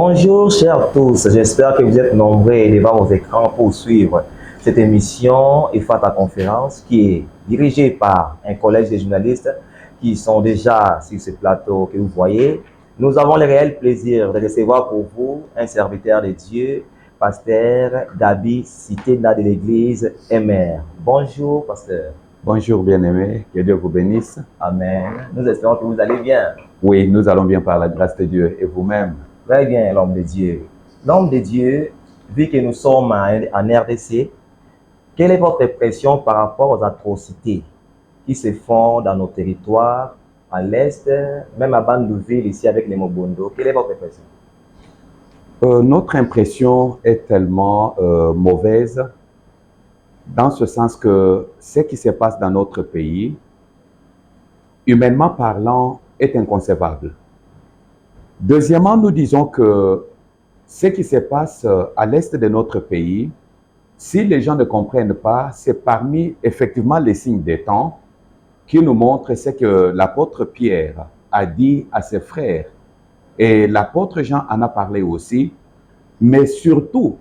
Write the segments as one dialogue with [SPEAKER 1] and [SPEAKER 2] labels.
[SPEAKER 1] Bonjour chers tous, j'espère que vous êtes nombreux devant vos écrans pour suivre cette émission EFATA Conférence qui est dirigée par un collège de journalistes qui sont déjà sur ce plateau que vous voyez. Nous avons le réel plaisir de recevoir pour vous un serviteur de Dieu, pasteur Gabi Sitena de l'église MR. Bonjour pasteur.
[SPEAKER 2] Bonjour bien-aimés, que Dieu vous bénisse.
[SPEAKER 1] Amen. Nous espérons que vous allez bien.
[SPEAKER 2] Oui, nous allons bien par la grâce de Dieu et vous-même.
[SPEAKER 1] Très bien, l'homme de Dieu. L'homme de Dieu, vu que nous sommes en RDC, quelle est votre impression par rapport aux atrocités qui se font dans nos territoires, à l'Est, même à Bandundu, ici avec les Mobondo? Quelle est votre impression?
[SPEAKER 2] Notre impression est tellement mauvaise, dans ce sens que ce qui se passe dans notre pays, humainement parlant, est inconcevable. Deuxièmement, nous disons que ce qui se passe à l'est de notre pays, si les gens ne comprennent pas, c'est parmi effectivement les signes des temps qui nous montrent ce que l'apôtre Pierre a dit à ses frères. Et l'apôtre Jean en a parlé aussi, mais surtout,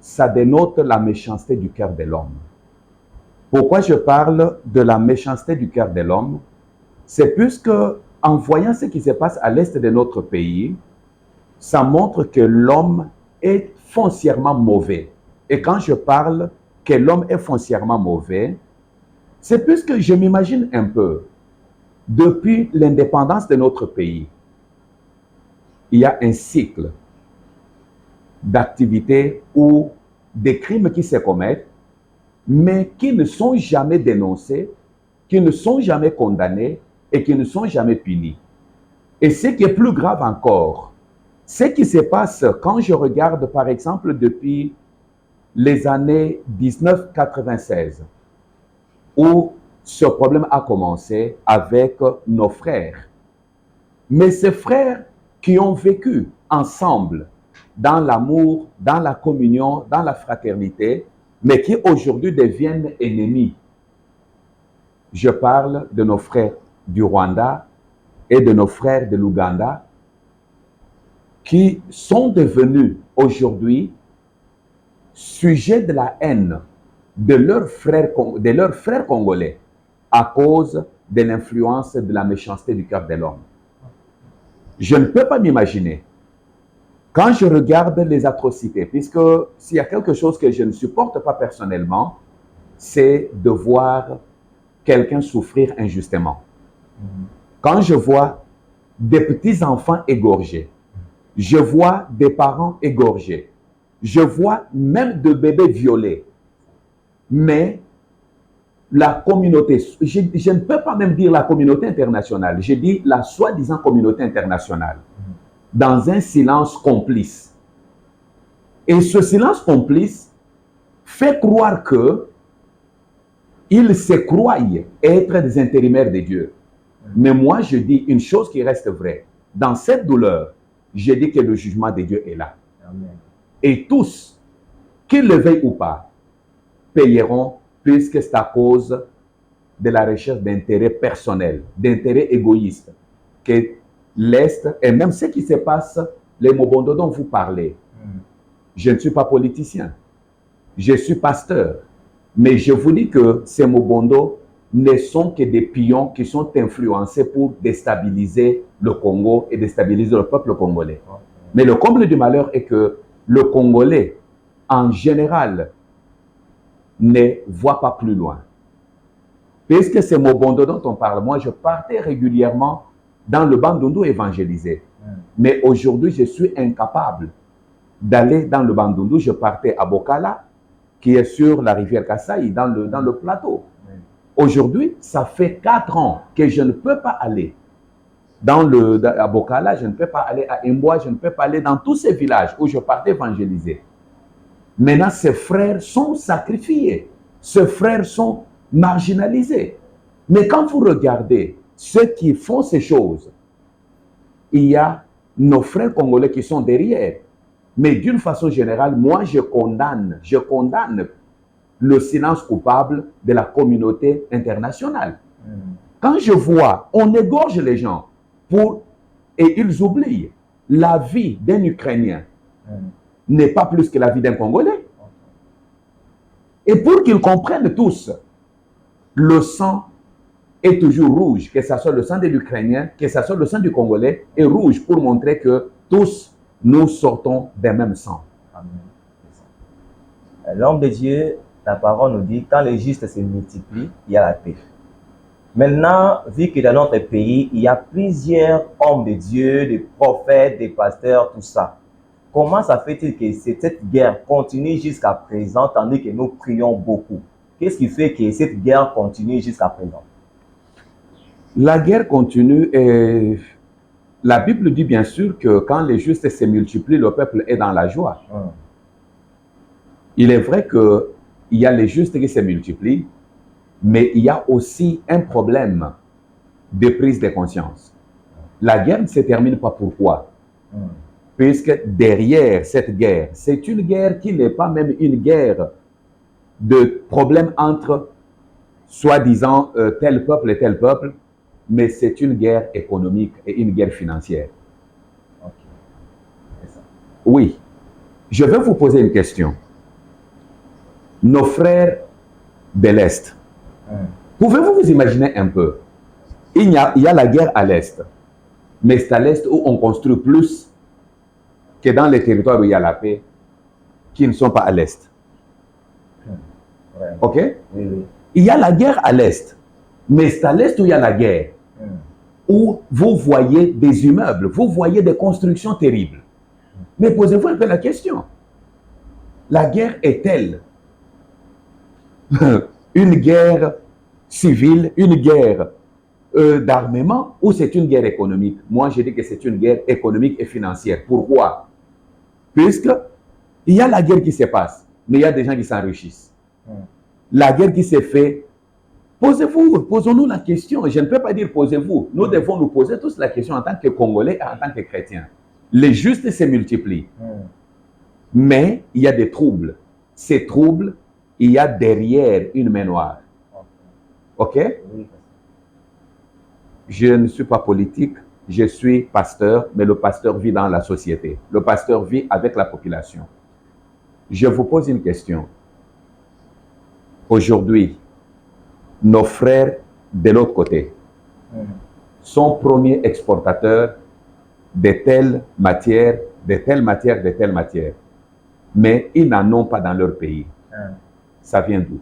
[SPEAKER 2] ça dénote la méchanceté du cœur de l'homme. Pourquoi je parle de la méchanceté du cœur de l'homme? C'est puisque en voyant ce qui se passe à l'est de notre pays, ça montre que l'homme est foncièrement mauvais. Et quand je parle que l'homme est foncièrement mauvais, c'est puisque je m'imagine un peu, depuis l'indépendance de notre pays, il y a un cycle d'activités ou des crimes qui se commettent, mais qui ne sont jamais dénoncés, qui ne sont jamais condamnés et qui ne sont jamais punis. Et ce qui est plus grave encore, ce qui se passe quand je regarde par exemple depuis les années 1996, où ce problème a commencé avec nos frères. Mais ces frères qui ont vécu ensemble dans l'amour, dans la communion, dans la fraternité, mais qui aujourd'hui deviennent ennemis. Je parle de nos frères du Rwanda et de nos frères de l'Ouganda qui sont devenus aujourd'hui sujets de la haine de leurs frères congolais à cause de l'influence de la méchanceté du cœur de l'homme. Je ne peux pas m'imaginer, quand je regarde les atrocités, puisque s'il y a quelque chose que je ne supporte pas personnellement, c'est de voir quelqu'un souffrir injustement. Quand je vois des petits-enfants égorgés, je vois des parents égorgés, je vois même des bébés violés, mais la communauté, je ne peux pas même dire la communauté internationale, je dis la soi-disant communauté internationale, dans un silence complice. Et ce silence complice fait croire que ils se croient être des intérimaires de Dieu. Mais moi, je dis une chose qui reste vraie. Dans cette douleur, je dis que le jugement de Dieu est là.
[SPEAKER 1] Amen.
[SPEAKER 2] Et tous, qu'ils le veuillent ou pas, payeront puisque c'est à cause de la recherche d'intérêts personnels, d'intérêts égoïstes, que l'Est, et même ce qui se passe, les Mobondo dont vous parlez. Je ne suis pas politicien, je suis pasteur, mais je vous dis que ces Mobondo ne sont que des pions qui sont influencés pour déstabiliser le Congo et déstabiliser le peuple congolais. Mais le comble du malheur est que le Congolais, en général, ne voit pas plus loin. Puisque c'est Mobondo dont on parle, moi je partais régulièrement dans le Bandundu évangéliser. Mais aujourd'hui, je suis incapable d'aller dans le Bandundu. Je partais à Bokala, qui est sur la rivière Kasaï, dans le plateau. Aujourd'hui, ça fait 4 ans que je ne peux pas aller à Bokala, je ne peux pas aller à Imboa, je ne peux pas aller dans tous ces villages où je partais évangéliser. Maintenant, ces frères sont sacrifiés. Ces frères sont marginalisés. Mais quand vous regardez ceux qui font ces choses, il y a nos frères congolais qui sont derrière. Mais d'une façon générale, moi, je condamne le silence coupable de la communauté internationale. Quand je vois, on égorge les gens et ils oublient. la vie d'un Ukrainien n'est pas plus que la vie d'un Congolais. Et pour qu'ils comprennent tous, le sang est toujours rouge, que ce soit le sang de l'Ukrainien, que ce soit le sang du Congolais, est rouge pour montrer que tous, nous sortons d'un même sang.
[SPEAKER 1] Amen. L'homme de Dieu, la parole nous dit, quand les justes se multiplient, il y a la paix. Maintenant, vu que dans notre pays, il y a plusieurs hommes de Dieu, des prophètes, des pasteurs, tout ça, comment ça fait-il que cette guerre continue jusqu'à présent, tandis que nous prions beaucoup? Qu'est-ce qui fait que cette guerre continue jusqu'à présent?
[SPEAKER 2] La guerre continue et la Bible dit bien sûr que quand les justes se multiplient, le peuple est dans la joie. Il est vrai qu'il y a les justes qui se multiplient, mais il y a aussi un problème de prise de conscience. La guerre ne se termine pas pourquoi? Puisque derrière cette guerre, c'est une guerre qui n'est pas même une guerre de problème entre soi-disant tel peuple et tel peuple, mais c'est une guerre économique et une guerre financière. Oui. Je vais vous poser une question. Nos frères de l'Est, pouvez-vous vous imaginer un peu? Il y a la guerre à l'Est, mais c'est à l'Est où on construit plus que dans les territoires où il y a la paix, qui ne sont pas à l'Est. Ok?
[SPEAKER 1] Oui, oui.
[SPEAKER 2] Il y a la guerre à l'Est, mais c'est à l'Est où il y a la guerre, où vous voyez des immeubles, vous voyez des constructions terribles. Mais posez-vous un peu la question. La guerre est-elle une guerre civile, une guerre d'armement, ou c'est une guerre économique? Moi, je dis que c'est une guerre économique et financière. Pourquoi? Puisque il y a la guerre qui se passe, mais il y a des gens qui s'enrichissent. La guerre qui s'est faite, posons-nous la question. Je ne peux pas dire posez-vous. Nous devons nous poser tous la question en tant que Congolais et en tant que chrétiens. Les justes se multiplient, mais il y a des troubles. Ces troubles, il y a derrière une main noire. Ok? Je ne suis pas politique, je suis pasteur, mais le pasteur vit dans la société. Le pasteur vit avec la population. Je vous pose une question. Aujourd'hui, nos frères de l'autre côté sont premiers exportateurs de telle matière, de telle matière, de telle matière. Mais ils n'en ont pas dans leur pays. Ça vient d'où?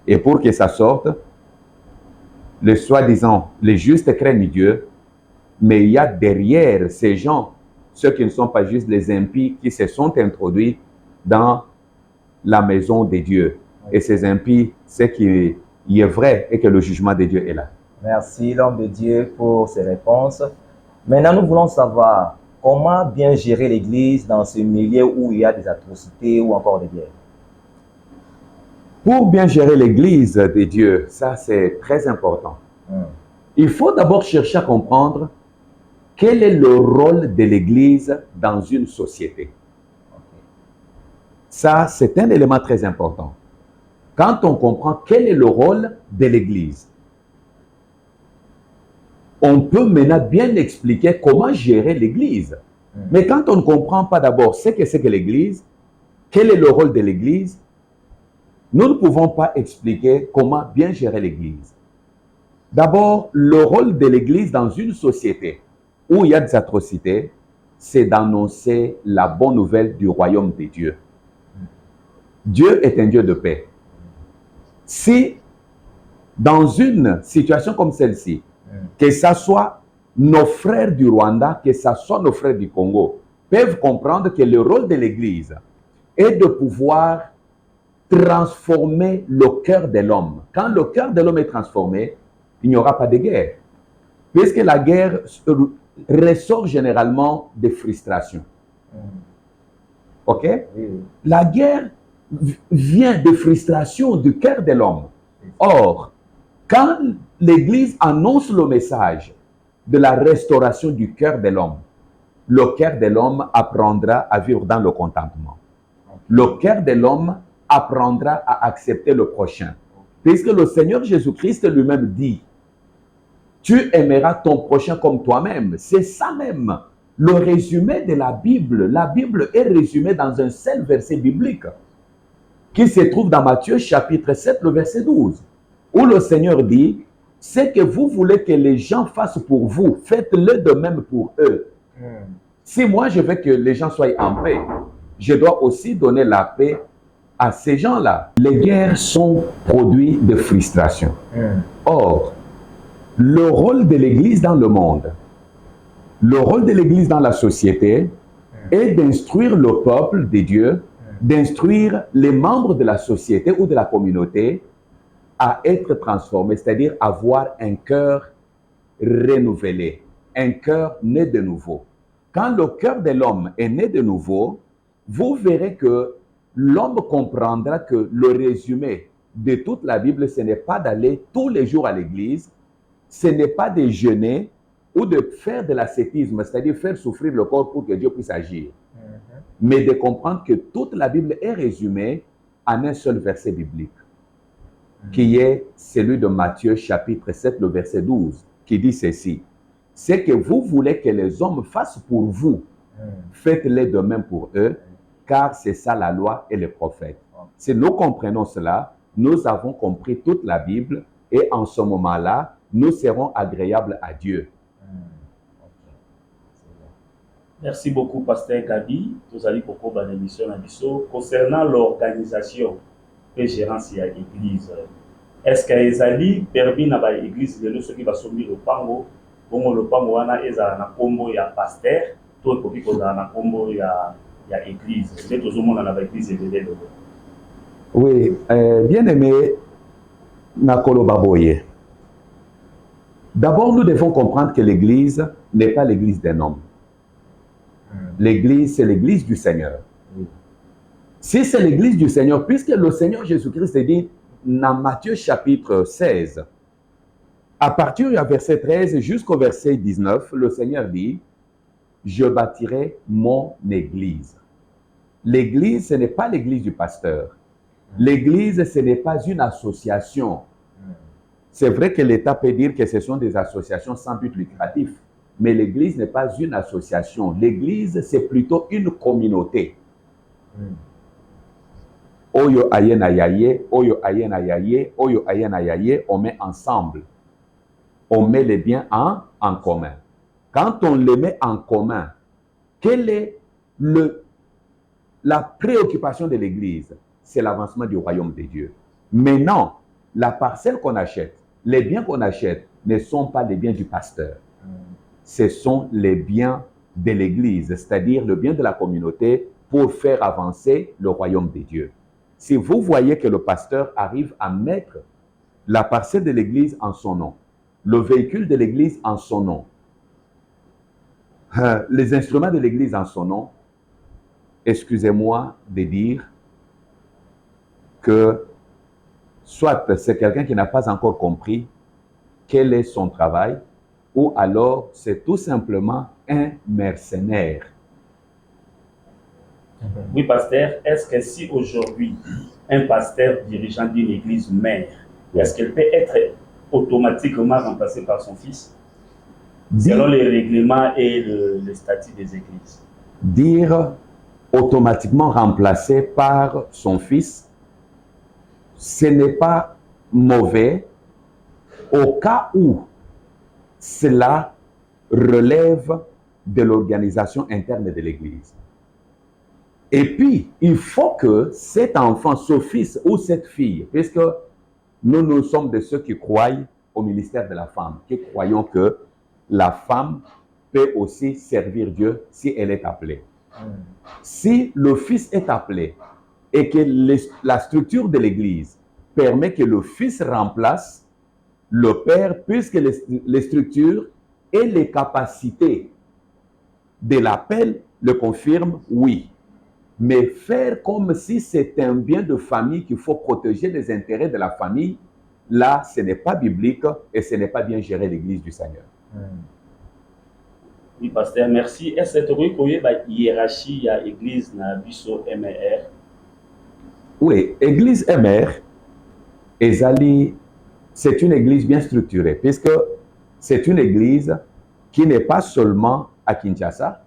[SPEAKER 2] Et pour que ça sorte, les soi-disant, les justes craignent Dieu, mais il y a derrière ces gens, ceux qui ne sont pas juste les impies, qui se sont introduits dans la maison de Dieu. Et ces impies, c'est qu'il est vrai et que le jugement de Dieu est là.
[SPEAKER 1] Merci l'homme de Dieu pour ces réponses. Maintenant, nous voulons savoir comment bien gérer l'Église dans ce milieu où il y a des atrocités ou encore des guerres.
[SPEAKER 2] Pour bien gérer l'Église de Dieu, ça c'est très important. Il faut d'abord chercher à comprendre quel est le rôle de l'Église dans une société. Ça, c'est un élément très important. Quand on comprend quel est le rôle de l'Église, on peut maintenant bien expliquer comment gérer l'Église. Mais quand on ne comprend pas d'abord ce que c'est que l'Église, quel est le rôle de l'Église, nous ne pouvons pas expliquer comment bien gérer l'Église. D'abord, le rôle de l'Église dans une société où il y a des atrocités, c'est d'annoncer la bonne nouvelle du royaume de Dieu. Dieu est un Dieu de paix. Si, dans une situation comme celle-ci, que ce soit nos frères du Rwanda, que ce soit nos frères du Congo, peuvent comprendre que le rôle de l'Église est de pouvoir transformer le cœur de l'homme. Quand le cœur de l'homme est transformé, il n'y aura pas de guerre. Puisque la guerre ressort généralement des frustrations. Ok? La guerre vient de frustration du cœur de l'homme. Or, quand l'Église annonce le message de la restauration du cœur de l'homme, le cœur de l'homme apprendra à vivre dans le contentement. Le cœur de l'homme apprendra à accepter le prochain. Puisque le Seigneur Jésus-Christ lui-même dit, tu aimeras ton prochain comme toi-même. C'est ça même le résumé de la Bible est résumée dans un seul verset biblique qui se trouve dans Matthieu chapitre 7, le verset 12, où le Seigneur dit, ce que vous voulez que les gens fassent pour vous, faites-le de même pour eux. Si moi je veux que les gens soient en paix, je dois aussi donner la paix à ces gens-là. Les guerres sont produits de frustration. Or, le rôle de l'Église dans le monde, le rôle de l'Église dans la société est d'instruire le peuple de Dieu, d'instruire les membres de la société ou de la communauté à être transformés, c'est-à-dire avoir un cœur renouvelé, un cœur né de nouveau. Quand le cœur de l'homme est né de nouveau, vous verrez que l'homme comprendra que le résumé de toute la Bible, ce n'est pas d'aller tous les jours à l'église, ce n'est pas de jeûner ou de faire de l'ascétisme, c'est-à-dire faire souffrir le corps pour que Dieu puisse agir, mais de comprendre que toute la Bible est résumée en un seul verset biblique, qui est celui de Matthieu chapitre 7, le verset 12, qui dit ceci, « Ce que vous voulez que les hommes fassent pour vous, faites-le de même pour eux, car c'est ça la loi et les prophètes. » Si nous comprenons cela, nous avons compris toute la Bible et en ce moment-là, nous serons agréables à Dieu.
[SPEAKER 3] Merci beaucoup, Pasteur Gabi. Nous allons beaucoup dans l'émission concernant l'organisation et gérance de l'église. Est-ce que les permis dans l'église de ceux qui va soumettre le pango, le pango est un combo ya pasteur, tout le monde est un combo ya église. C'est tout le monde dans l'église de
[SPEAKER 2] Oui, bien aimé Nakolo Baboye. D'abord, nous devons comprendre que l'église n'est pas l'église d'un homme. L'église, c'est l'église du Seigneur. Si c'est l'église du Seigneur, puisque le Seigneur Jésus-Christ dit dans Matthieu chapitre 16, à partir du verset 13 jusqu'au verset 19, le Seigneur dit, « Je bâtirai mon église. » L'église, ce n'est pas l'église du pasteur. L'église, ce n'est pas une association. C'est vrai que l'État peut dire que ce sont des associations sans but lucratif, mais l'église n'est pas une association. L'église, c'est plutôt une communauté. Oyo ayena yaye, oyo ayena yaye, oyo ayena yaye, on met ensemble. On met les biens en commun. Quand on les met en commun, quelle est la préoccupation de l'église? C'est l'avancement du royaume de Dieu. Maintenant, la parcelle qu'on achète, les biens qu'on achète ne sont pas les biens du pasteur. Ce sont les biens de l'église, c'est-à-dire le bien de la communauté pour faire avancer le royaume de Dieu. Si vous voyez que le pasteur arrive à mettre la parcelle de l'église en son nom, le véhicule de l'église en son nom, les instruments de l'église en son nom, excusez-moi de dire que soit c'est quelqu'un qui n'a pas encore compris quel est son travail, ou alors c'est tout simplement un mercenaire.
[SPEAKER 3] Oui, pasteur, est-ce que si aujourd'hui un pasteur dirigeant d'une église mère, est-ce qu'elle peut être automatiquement remplacée par son fils selon les règlements et les statuts des églises?
[SPEAKER 2] Dire automatiquement remplacé par son fils, ce n'est pas mauvais au cas où cela relève de l'organisation interne de l'Église. Et puis, il faut que cet enfant, ce fils ou cette fille, puisque nous sommes de ceux qui croient au ministère de la femme, qui croyons que la femme peut aussi servir Dieu si elle est appelée. Si le fils est appelé et que la structure de l'Église permet que le fils remplace le père, puisque les structures et les capacités de l'appel le confirment, oui. Mais faire comme si c'est un bien de famille qu'il faut protéger les intérêts de la famille, là, ce n'est pas biblique et ce n'est pas bien gérer l'Église du Seigneur.
[SPEAKER 3] Oui, pasteur, merci. Est-ce que vous avez une hiérarchie de l'Église dans Bisso MR?
[SPEAKER 2] Oui, Église MR, c'est une église bien structurée, puisque c'est une église qui n'est pas seulement à Kinshasa,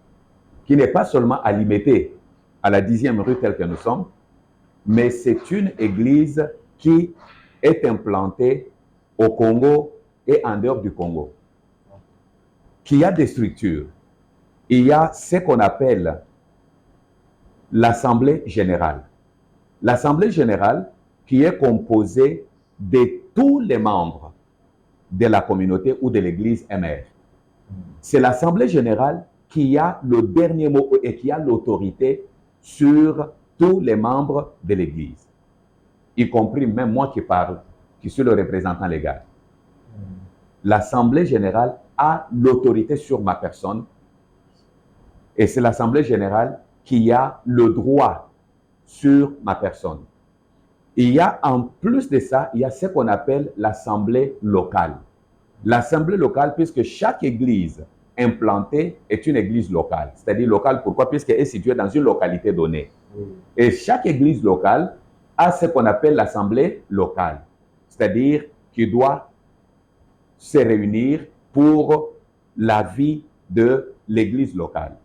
[SPEAKER 2] qui n'est pas seulement limitée à la 10e rue telle que nous sommes, mais c'est une église qui est implantée au Congo et en dehors du Congo, qui a des structures. Il y a ce qu'on appelle l'Assemblée générale. L'Assemblée générale qui est composée de tous les membres de la communauté ou de l'église MR. C'est l'Assemblée générale qui a le dernier mot et qui a l'autorité sur tous les membres de l'église, y compris même moi qui parle, qui suis le représentant légal. L'Assemblée générale a l'autorité sur ma personne et c'est l'Assemblée générale qui a le droit sur ma personne. Il y a en plus de ça, il y a ce qu'on appelle l'Assemblée locale. L'Assemblée locale, puisque chaque église implantée est une église locale. C'est-à-dire locale, pourquoi? Puisqu'elle est située dans une localité donnée. Et chaque église locale a ce qu'on appelle l'Assemblée locale. C'est-à-dire qui doit se réunir pour la vie de l'église locale.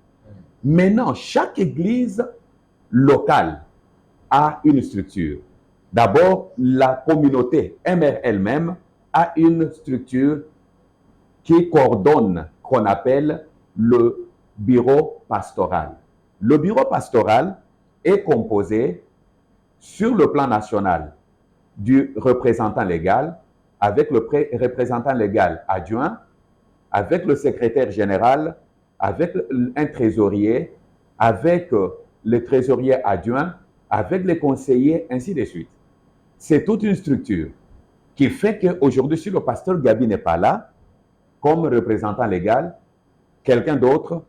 [SPEAKER 2] Maintenant, chaque église locale a une structure. D'abord, la communauté MR elle-même a une structure qui coordonne, qu'on appelle le bureau pastoral. Le bureau pastoral est composé sur le plan national du représentant légal, avec le représentant légal adjoint, avec le secrétaire général, avec un trésorier, avec le trésorier adjoint, avec les conseillers, ainsi de suite. C'est toute une structure qui fait qu'aujourd'hui, si le pasteur Gabi n'est pas là, comme représentant légal, quelqu'un d'autre,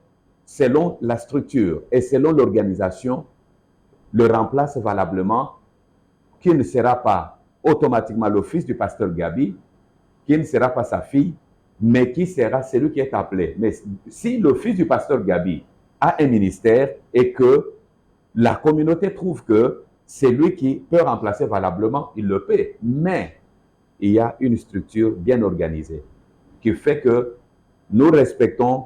[SPEAKER 2] selon la structure et selon l'organisation, le remplace valablement, qui ne sera pas automatiquement le fils du pasteur Gabi, qui ne sera pas sa fille, mais qui sera celui qui est appelé. Mais si le fils du pasteur Gabi a un ministère et que la communauté trouve que c'est lui qui peut remplacer valablement, il le peut. Mais il y a une structure bien organisée qui fait que nous respectons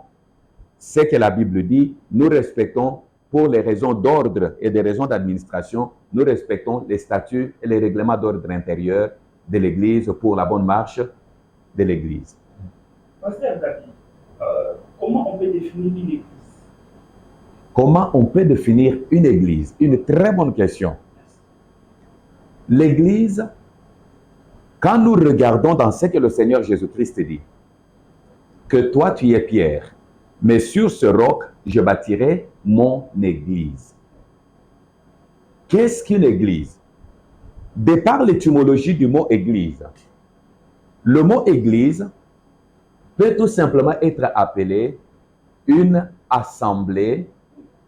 [SPEAKER 2] ce que la Bible dit, nous respectons pour les raisons d'ordre et des raisons d'administration, nous respectons les statuts et les règlements d'ordre intérieur de l'Église pour la bonne marche de l'Église.
[SPEAKER 3] Pasteur Gabi, comment on peut définir une Église?
[SPEAKER 2] Comment on peut définir une Église? Une très bonne question. L'Église, quand nous regardons dans ce que le Seigneur Jésus-Christ dit, que toi tu es Pierre, mais sur ce roc, je bâtirai mon Église. Qu'est-ce qu'une Église? De par l'étymologie du mot Église, le mot Église peut tout simplement être appelé une assemblée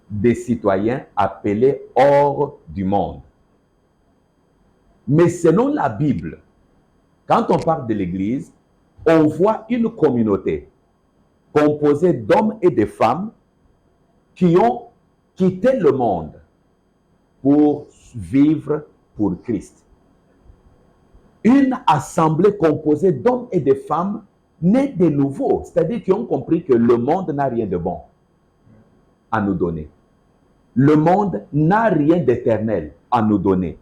[SPEAKER 2] des citoyens appelés hors du monde. Mais selon la Bible, quand on parle de l'Église, on voit une communauté composée d'hommes et de femmes qui ont quitté le monde pour vivre pour Christ. Une assemblée composée d'hommes et de femmes nés de nouveau, c'est-à-dire qui ont compris que le monde n'a rien de bon à nous donner. Le monde n'a rien d'éternel à nous donner.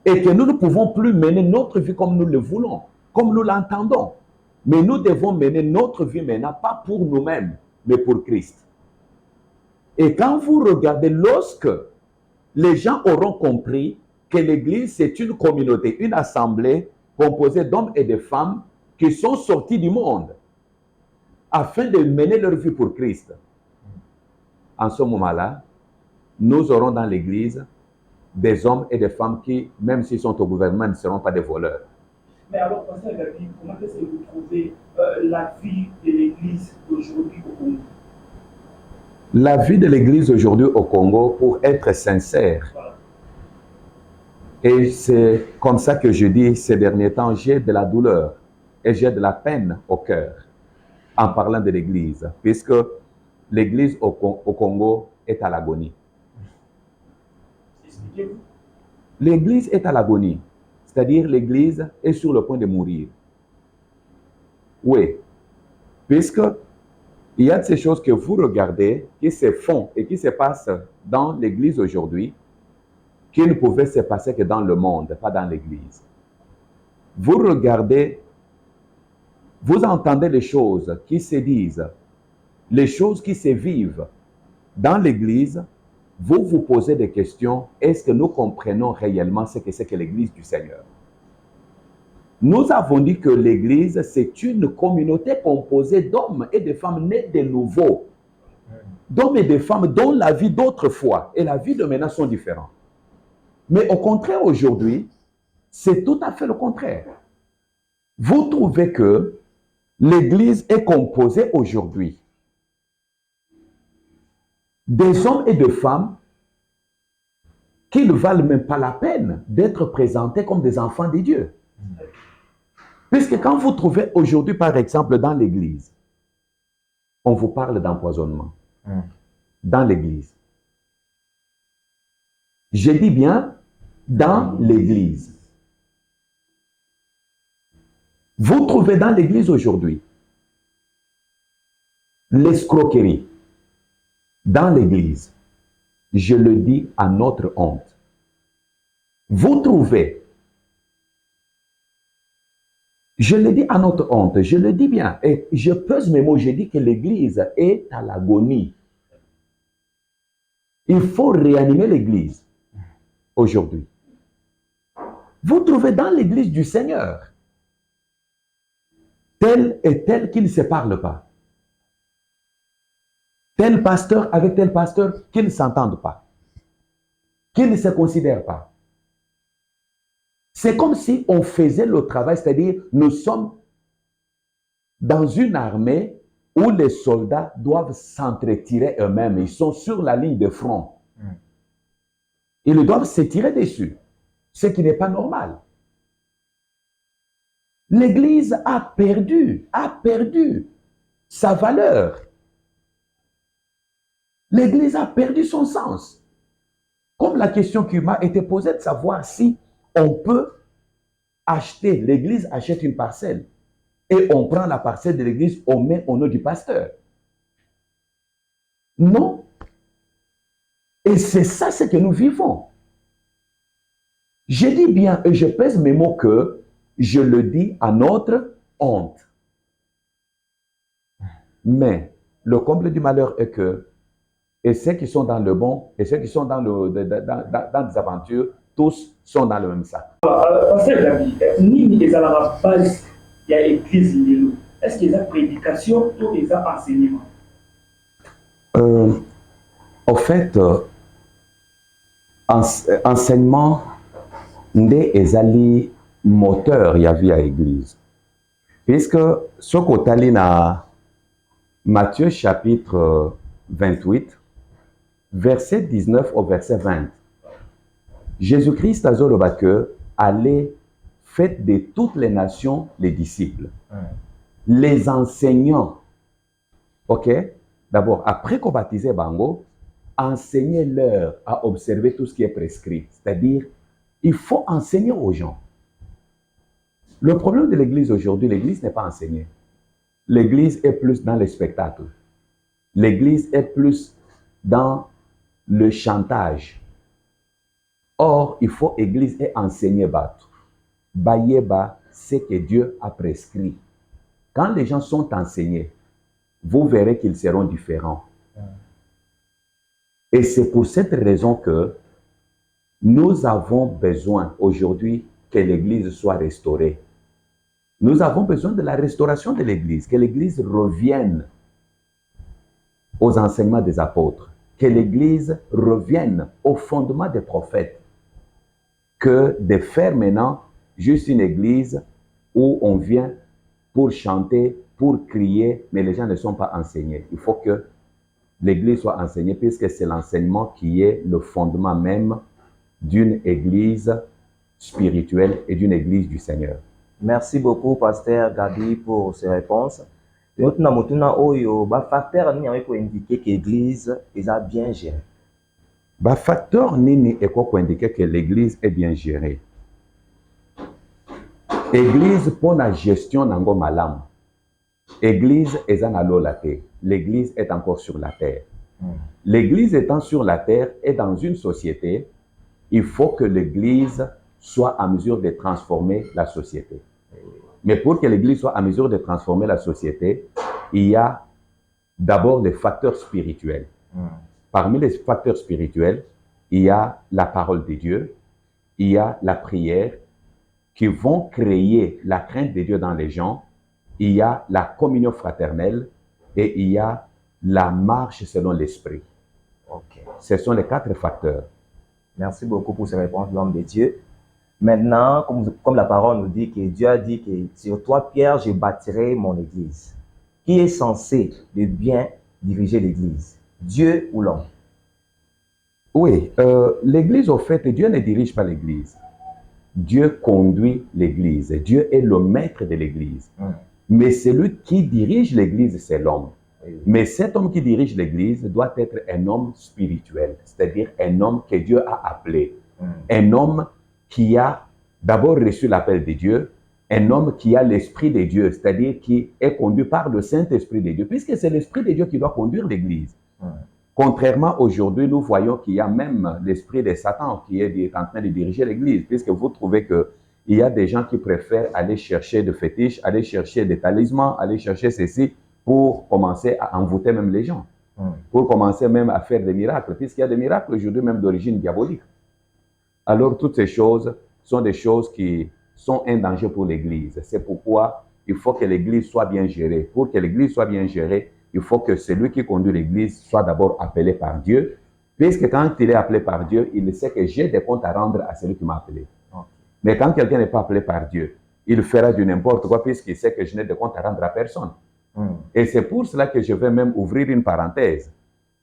[SPEAKER 2] Et que nous ne pouvons plus mener notre vie comme nous le voulons, comme nous l'entendons. Mais nous devons mener notre vie maintenant, pas pour nous-mêmes, mais pour Christ. Et quand vous regardez, lorsque les gens auront compris que l'Église, c'est une communauté, une assemblée composée d'hommes et de femmes qui sont sortis du monde afin de mener leur vie pour Christ. En ce moment-là, nous aurons dans l'Église des hommes et des femmes qui, même s'ils sont au gouvernement, ne seront pas des voleurs.
[SPEAKER 3] Mais alors, Pasteur Gabi, comment est-ce que vous trouvez la vie de l'Église aujourd'hui au Congo?
[SPEAKER 2] La vie de l'Église aujourd'hui au Congo, pour être sincère,
[SPEAKER 3] Voilà.
[SPEAKER 2] Et c'est comme ça que je dis ces derniers temps, j'ai de la douleur et j'ai de la peine au cœur en parlant de l'Église, puisque l'Église au Congo est à l'agonie.
[SPEAKER 3] Expliquez-vous.
[SPEAKER 2] L'Église est à l'agonie, c'est-à-dire l'Église est sur le point de mourir. Oui, puisque Il y a de ces choses que vous regardez, qui se font et qui se passent dans l'église aujourd'hui, qui ne pouvaient se passer que dans le monde, pas dans l'église. Vous regardez, vous entendez les choses qui se disent, les choses qui se vivent dans l'église, vous vous posez des questions. Est-ce que nous comprenons réellement ce que c'est que l'église du Seigneur? Nous avons dit que l'église, c'est une communauté composée d'hommes et de femmes nés de nouveau. D'hommes et de femmes dont la vie d'autrefois et la vie de maintenant sont différents. Mais au contraire, aujourd'hui, c'est tout à fait le contraire. Vous trouvez que l'église est composée aujourd'hui des hommes et de femmes qui ne valent même pas la peine d'être présentés comme des enfants de Dieu. Puisque quand vous trouvez aujourd'hui, par exemple, dans l'église, on vous parle d'empoisonnement. Dans l'église. Je dis bien, dans l'église. Vous trouvez dans l'église aujourd'hui l'escroquerie. Dans l'église, je le dis à notre honte. Vous trouvez, je le dis à notre honte, je le dis bien, et je pèse mes mots, je dis que l'église est à l'agonie. Il faut réanimer l'église aujourd'hui. Vous trouvez dans l'église du Seigneur tel et tel qui ne se parlent pas. Tel pasteur avec tel pasteur qui ne s'entendent pas. Qui ne se considèrent pas. C'est comme si on faisait le travail, c'est-à-dire nous sommes dans une armée où les soldats doivent s'entretirer eux-mêmes. Ils sont sur la ligne de front. Ils doivent se tirer dessus, ce qui n'est pas normal. L'Église a perdu sa valeur. L'Église a perdu son sens. Comme la question qui m'a été posée de savoir si on peut acheter, l'Église achète une parcelle et on prend la parcelle de l'Église, on met au nom du pasteur. Non. Et c'est ça ce que nous vivons. Je dis bien, et je pèse mes mots que je le dis à notre honte. Mais le comble du malheur est que, et ceux qui sont dans le bon, et ceux qui sont dans des aventures, tous sont dans le même sac.
[SPEAKER 3] Est-ce qu'il y a prédication ou il y a enseignement?
[SPEAKER 2] Au fait, enseignement nde ezali moteur ya vie à l'église. Puisque ce kotali na Matthieu chapitre 28, verset 19 au verset 20. Jésus-Christ a dit que allez, faites de toutes les nations les disciples. Les enseignants. OK? D'abord, après qu'on baptise Bango, enseignez-leur à observer tout ce qui est prescrit. C'est-à-dire, il faut enseigner aux gens. Le problème de l'église aujourd'hui, l'église n'est pas enseignée. L'église est plus dans le spectacle. L'église est plus dans le chantage. Or, il faut l'église et enseigner battre. Bayeba, c'est que Dieu a prescrit. Quand les gens sont enseignés, vous verrez qu'ils seront différents. Et c'est pour cette raison que nous avons besoin aujourd'hui que l'église soit restaurée. Nous avons besoin de la restauration de l'église, que l'église revienne aux enseignements des apôtres, que l'église revienne au fondement des prophètes, que de faire maintenant juste une église où on vient pour chanter, pour crier, mais les gens ne sont pas enseignés. Il faut que l'église soit enseignée puisque c'est l'enseignement qui est le fondement même d'une église spirituelle et d'une église du Seigneur.
[SPEAKER 1] Merci beaucoup, Pasteur Gabi, pour ces réponses. Et nous facteur ni pour indiquer que l'église est bien gérée.
[SPEAKER 2] Facteur nini est quoi pour indiquer que l'église est bien gérée. L'église pour la gestion n'ango malam. Église est en allo la terre. L'église est encore sur la terre. L'église étant sur la terre et dans une société, il faut que l'église soit en mesure de transformer la société. Mais pour que l'église soit en mesure de transformer la société, il y a d'abord des facteurs spirituels. Parmi les facteurs spirituels, il y a la parole de Dieu, il y a la prière, qui vont créer la crainte de Dieu dans les gens. Il y a la communion fraternelle et il y a la marche selon l'esprit.
[SPEAKER 1] Ok.
[SPEAKER 2] Ce sont les 4 facteurs.
[SPEAKER 1] Merci beaucoup pour ces réponses, l'homme de Dieu. Maintenant, comme la parole nous dit que Dieu a dit que sur toi, Pierre, je bâtirai mon église. Qui est censé de bien diriger l'église? Dieu ou l'homme?
[SPEAKER 2] Oui, l'église, au fait, Dieu ne dirige pas l'église. Dieu conduit l'église. Dieu est le maître de l'église. Mais celui qui dirige l'église, c'est l'homme. Mais cet homme qui dirige l'église doit être un homme spirituel, c'est-à-dire un homme que Dieu a appelé. Un homme qui a d'abord reçu l'appel de Dieu, un homme qui a l'esprit de Dieu, c'est-à-dire qui est conduit par le Saint-Esprit de Dieu, puisque c'est l'esprit de Dieu qui doit conduire l'église. Contrairement aujourd'hui, nous voyons qu'il y a même l'esprit de Satan qui est en train de diriger l'église, puisque vous trouvez qu'il y a des gens qui préfèrent aller chercher des fétiches, aller chercher des talismans, aller chercher ceci pour commencer à envoûter même les gens, pour commencer même à faire des miracles, puisqu'il y a des miracles aujourd'hui même d'origine diabolique. Alors toutes ces choses sont des choses qui sont un danger pour l'église. C'est pourquoi il faut que l'église soit bien gérée. Pour que l'église soit bien gérée, il faut que celui qui conduit l'église soit d'abord appelé par Dieu, puisque quand il est appelé par Dieu, il sait que j'ai des comptes à rendre à celui qui m'a appelé. Mais quand quelqu'un n'est pas appelé par Dieu, il fera du n'importe quoi, puisqu'il sait que je n'ai de comptes à rendre à personne. Et c'est pour cela que je vais même ouvrir une parenthèse.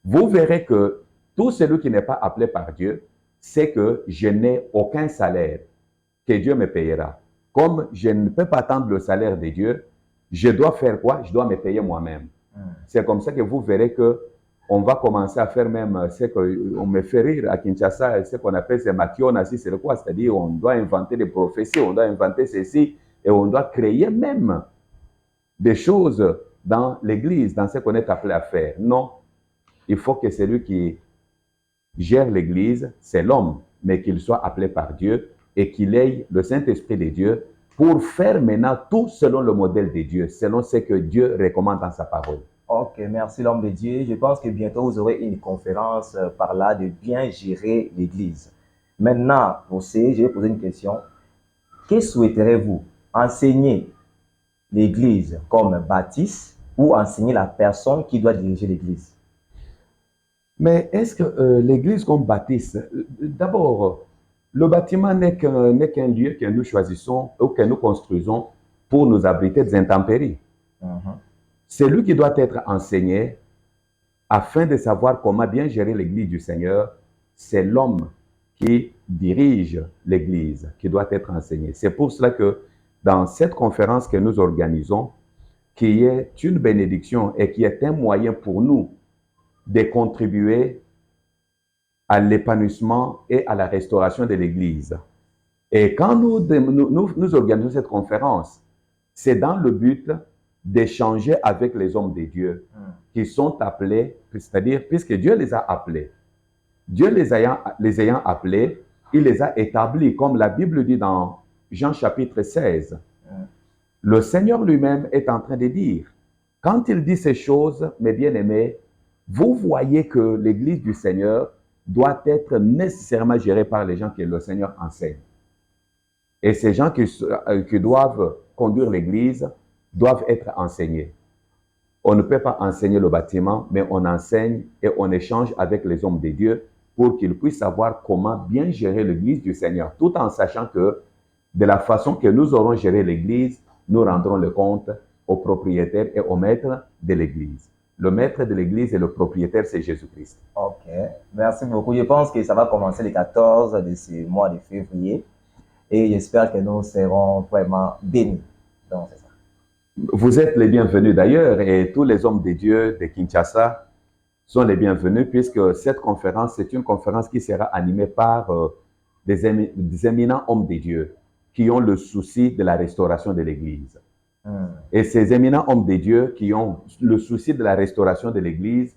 [SPEAKER 2] Vous verrez que tout celui qui n'est pas appelé par Dieu, c'est que je n'ai aucun salaire que Dieu me payera. Comme je ne peux pas attendre le salaire de Dieu, je dois faire quoi? Je dois me payer moi-même. C'est comme ça que vous verrez que on va commencer à faire même ce qu'on me fait rire à Kinshasa, ce qu'on appelle ces makiona, c'est quoi? C'est-à-dire on doit inventer des prophéties, on doit inventer ceci, et on doit créer même des choses dans l'église, dans ce qu'on est appelé à faire. Non, il faut que celui qui gère l'église, c'est l'homme, mais qu'il soit appelé par Dieu et qu'il ait le Saint-Esprit de Dieu pour faire maintenant tout selon le modèle de Dieu, selon ce que Dieu recommande dans sa parole.
[SPEAKER 1] Ok, merci l'homme de Dieu. Je pense que bientôt vous aurez une conférence par là de bien gérer l'église. Maintenant, je vais poser une question. Que souhaiterez-vous? Enseigner l'église comme baptiste ou enseigner la personne qui doit diriger l'église?
[SPEAKER 2] Mais est-ce que l'église comme baptiste, d'abord, le bâtiment n'est qu'un lieu que nous choisissons ou que nous construisons pour nous abriter des intempéries. C'est lui qui doit être enseigné afin de savoir comment bien gérer l'église du Seigneur. C'est l'homme qui dirige l'église qui doit être enseigné. C'est pour cela que dans cette conférence que nous organisons, qui est une bénédiction et qui est un moyen pour nous de contribuer à l'épanouissement et à la restauration de l'Église. Et quand nous organisons cette conférence, c'est dans le but d'échanger avec les hommes de Dieu qui sont appelés, c'est-à-dire, puisque Dieu les a appelés, Dieu les ayant appelés, il les a établis, comme la Bible dit dans Jean chapitre 16. Le Seigneur lui-même est en train de dire, quand il dit ces choses, mes bien-aimés, vous voyez que l'Église du Seigneur doit être nécessairement gérée par les gens que le Seigneur enseigne. Et ces gens qui doivent conduire l'Église doivent être enseignés. On ne peut pas enseigner le bâtiment, mais on enseigne et on échange avec les hommes de Dieu pour qu'ils puissent savoir comment bien gérer l'Église du Seigneur, tout en sachant que de la façon que nous aurons géré l'Église, nous rendrons le compte au propriétaire et au maître de l'Église. Le maître de l'Église et le propriétaire, c'est Jésus-Christ.
[SPEAKER 1] Ok, merci beaucoup. Je pense que ça va commencer le 14 de ce mois de février et j'espère que nous serons vraiment bénis. Donc, c'est ça.
[SPEAKER 2] Vous êtes les bienvenus d'ailleurs et tous les hommes de Dieu de Kinshasa sont les bienvenus puisque cette conférence, c'est une conférence qui sera animée par des éminents hommes de Dieu qui ont le souci de la restauration de l'Église. Et ces éminents hommes de Dieu qui ont le souci de la restauration de l'Église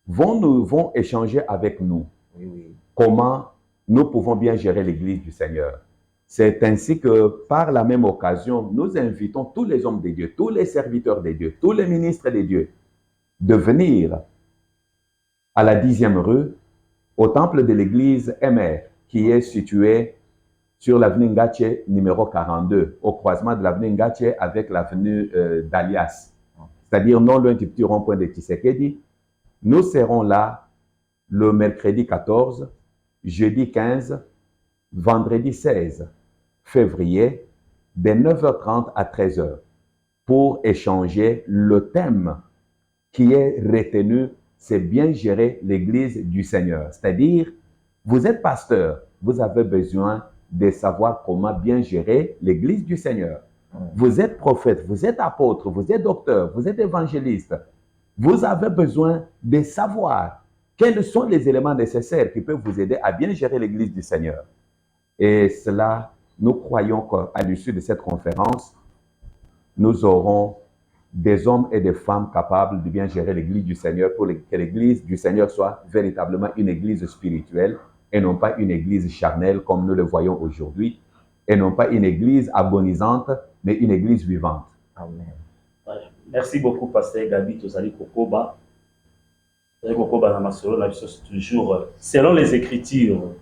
[SPEAKER 2] vont échanger avec nous comment nous pouvons bien gérer l'Église du Seigneur. C'est ainsi que, par la même occasion, nous invitons tous les hommes de Dieu, tous les serviteurs de Dieu, tous les ministres de Dieu, de venir à la 10e rue, au temple de l'église MR, qui est situé sur l'avenue Ngache numéro 42, au croisement de l'avenue Ngache avec l'avenue d'Alias, c'est-à-dire non loin du petit rond-point de Tshisekedi. Nous serons là le mercredi 14, jeudi 15, vendredi 16 février, de 9h30 à 13h, pour échanger le thème qui est retenu, c'est bien gérer l'Église du Seigneur. C'est-à-dire, vous êtes pasteur, vous avez besoin de savoir comment bien gérer l'Église du Seigneur. Vous êtes prophète, vous êtes apôtre, vous êtes docteur, vous êtes évangéliste. Vous avez besoin de savoir quels sont les éléments nécessaires qui peuvent vous aider à bien gérer l'Église du Seigneur. Et cela, nous croyons qu'à l'issue de cette conférence, nous aurons des hommes et des femmes capables de bien gérer l'Église du Seigneur pour que l'Église du Seigneur soit véritablement une Église spirituelle et non pas une Église charnelle comme nous le voyons aujourd'hui, et non pas une Église agonisante, mais une Église vivante.
[SPEAKER 1] Amen.
[SPEAKER 3] Merci beaucoup, Pasteur Gabi Tozali Kokoba. Kokoba Namasolo, la chose toujours selon les Écritures.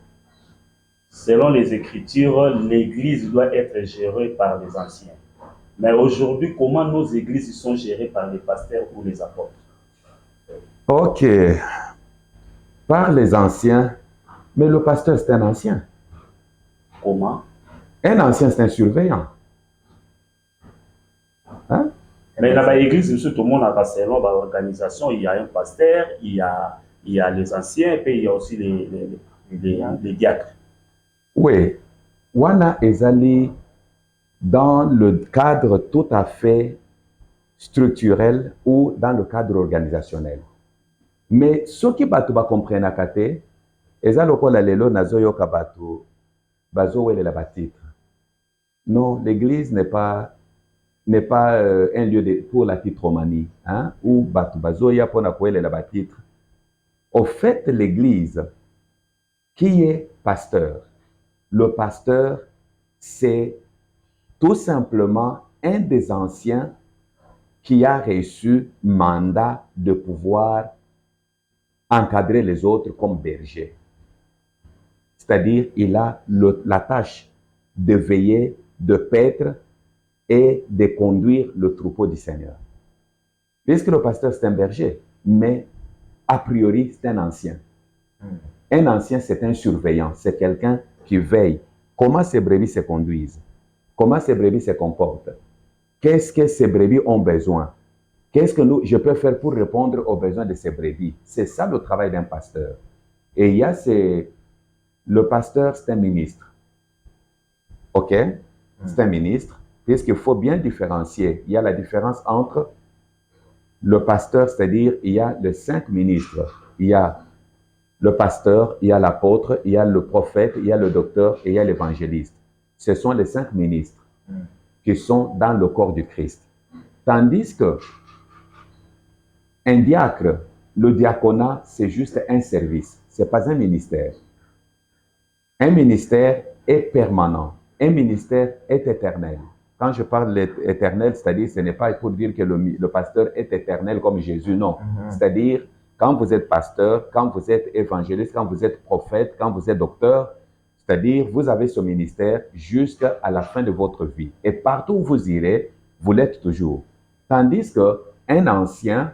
[SPEAKER 3] Selon les Écritures, l'Église doit être gérée par les anciens. Mais aujourd'hui, comment nos églises sont gérées par les pasteurs ou les apôtres?
[SPEAKER 2] Ok. Par les anciens, mais le pasteur, c'est un ancien.
[SPEAKER 3] Comment?
[SPEAKER 2] Un ancien, c'est un surveillant. Hein?
[SPEAKER 3] Mais dans l'église, tout le monde a selon l'organisation, il y a un pasteur, il y a les anciens, et puis il y a aussi les diacres.
[SPEAKER 2] Oui. Wana ezali dans le cadre tout à fait structurel ou dans le cadre organisationnel. Mais ce qui batu ba comprendre kate, eza lokola lelo nazoyoka batu bazowelela batitre. Non, l'église n'est pas un lieu pour la titromanie, hein, ou batu bazoya pona kowelela batitre. Au fait, l'église, qui est pasteur? Le pasteur, c'est tout simplement un des anciens qui a reçu mandat de pouvoir encadrer les autres comme berger. C'est-à-dire, il a la tâche de veiller, de paître et de conduire le troupeau du Seigneur. Puisque le pasteur, c'est un berger, mais a priori, c'est un ancien. Un ancien, c'est un surveillant, c'est quelqu'un qui veille comment ces brebis se conduisent, comment ces brebis se comportent, qu'est-ce que ces brebis ont besoin, qu'est-ce que je peux faire pour répondre aux besoins de ces brebis. C'est ça le travail d'un pasteur. Et il y a le pasteur, c'est un ministre. OK? C'est un ministre, puisqu'il faut bien différencier. Il y a la différence entre le pasteur, c'est-à-dire il y a les 5 ministres. Il y a le pasteur, il y a l'apôtre, il y a le prophète, il y a le docteur et il y a l'évangéliste. Ce sont les 5 ministres qui sont dans le corps du Christ. Tandis que un diacre, le diaconat, c'est juste un service. Ce n'est pas un ministère. Un ministère est permanent. Un ministère est éternel. Quand je parle d'éternel, c'est-à-dire ce n'est pas pour dire que le pasteur est éternel comme Jésus, non. C'est-à-dire, quand vous êtes pasteur, quand vous êtes évangéliste, quand vous êtes prophète, quand vous êtes docteur, c'est-à-dire vous avez ce ministère jusqu'à la fin de votre vie. Et partout où vous irez, vous l'êtes toujours. Tandis qu'un ancien,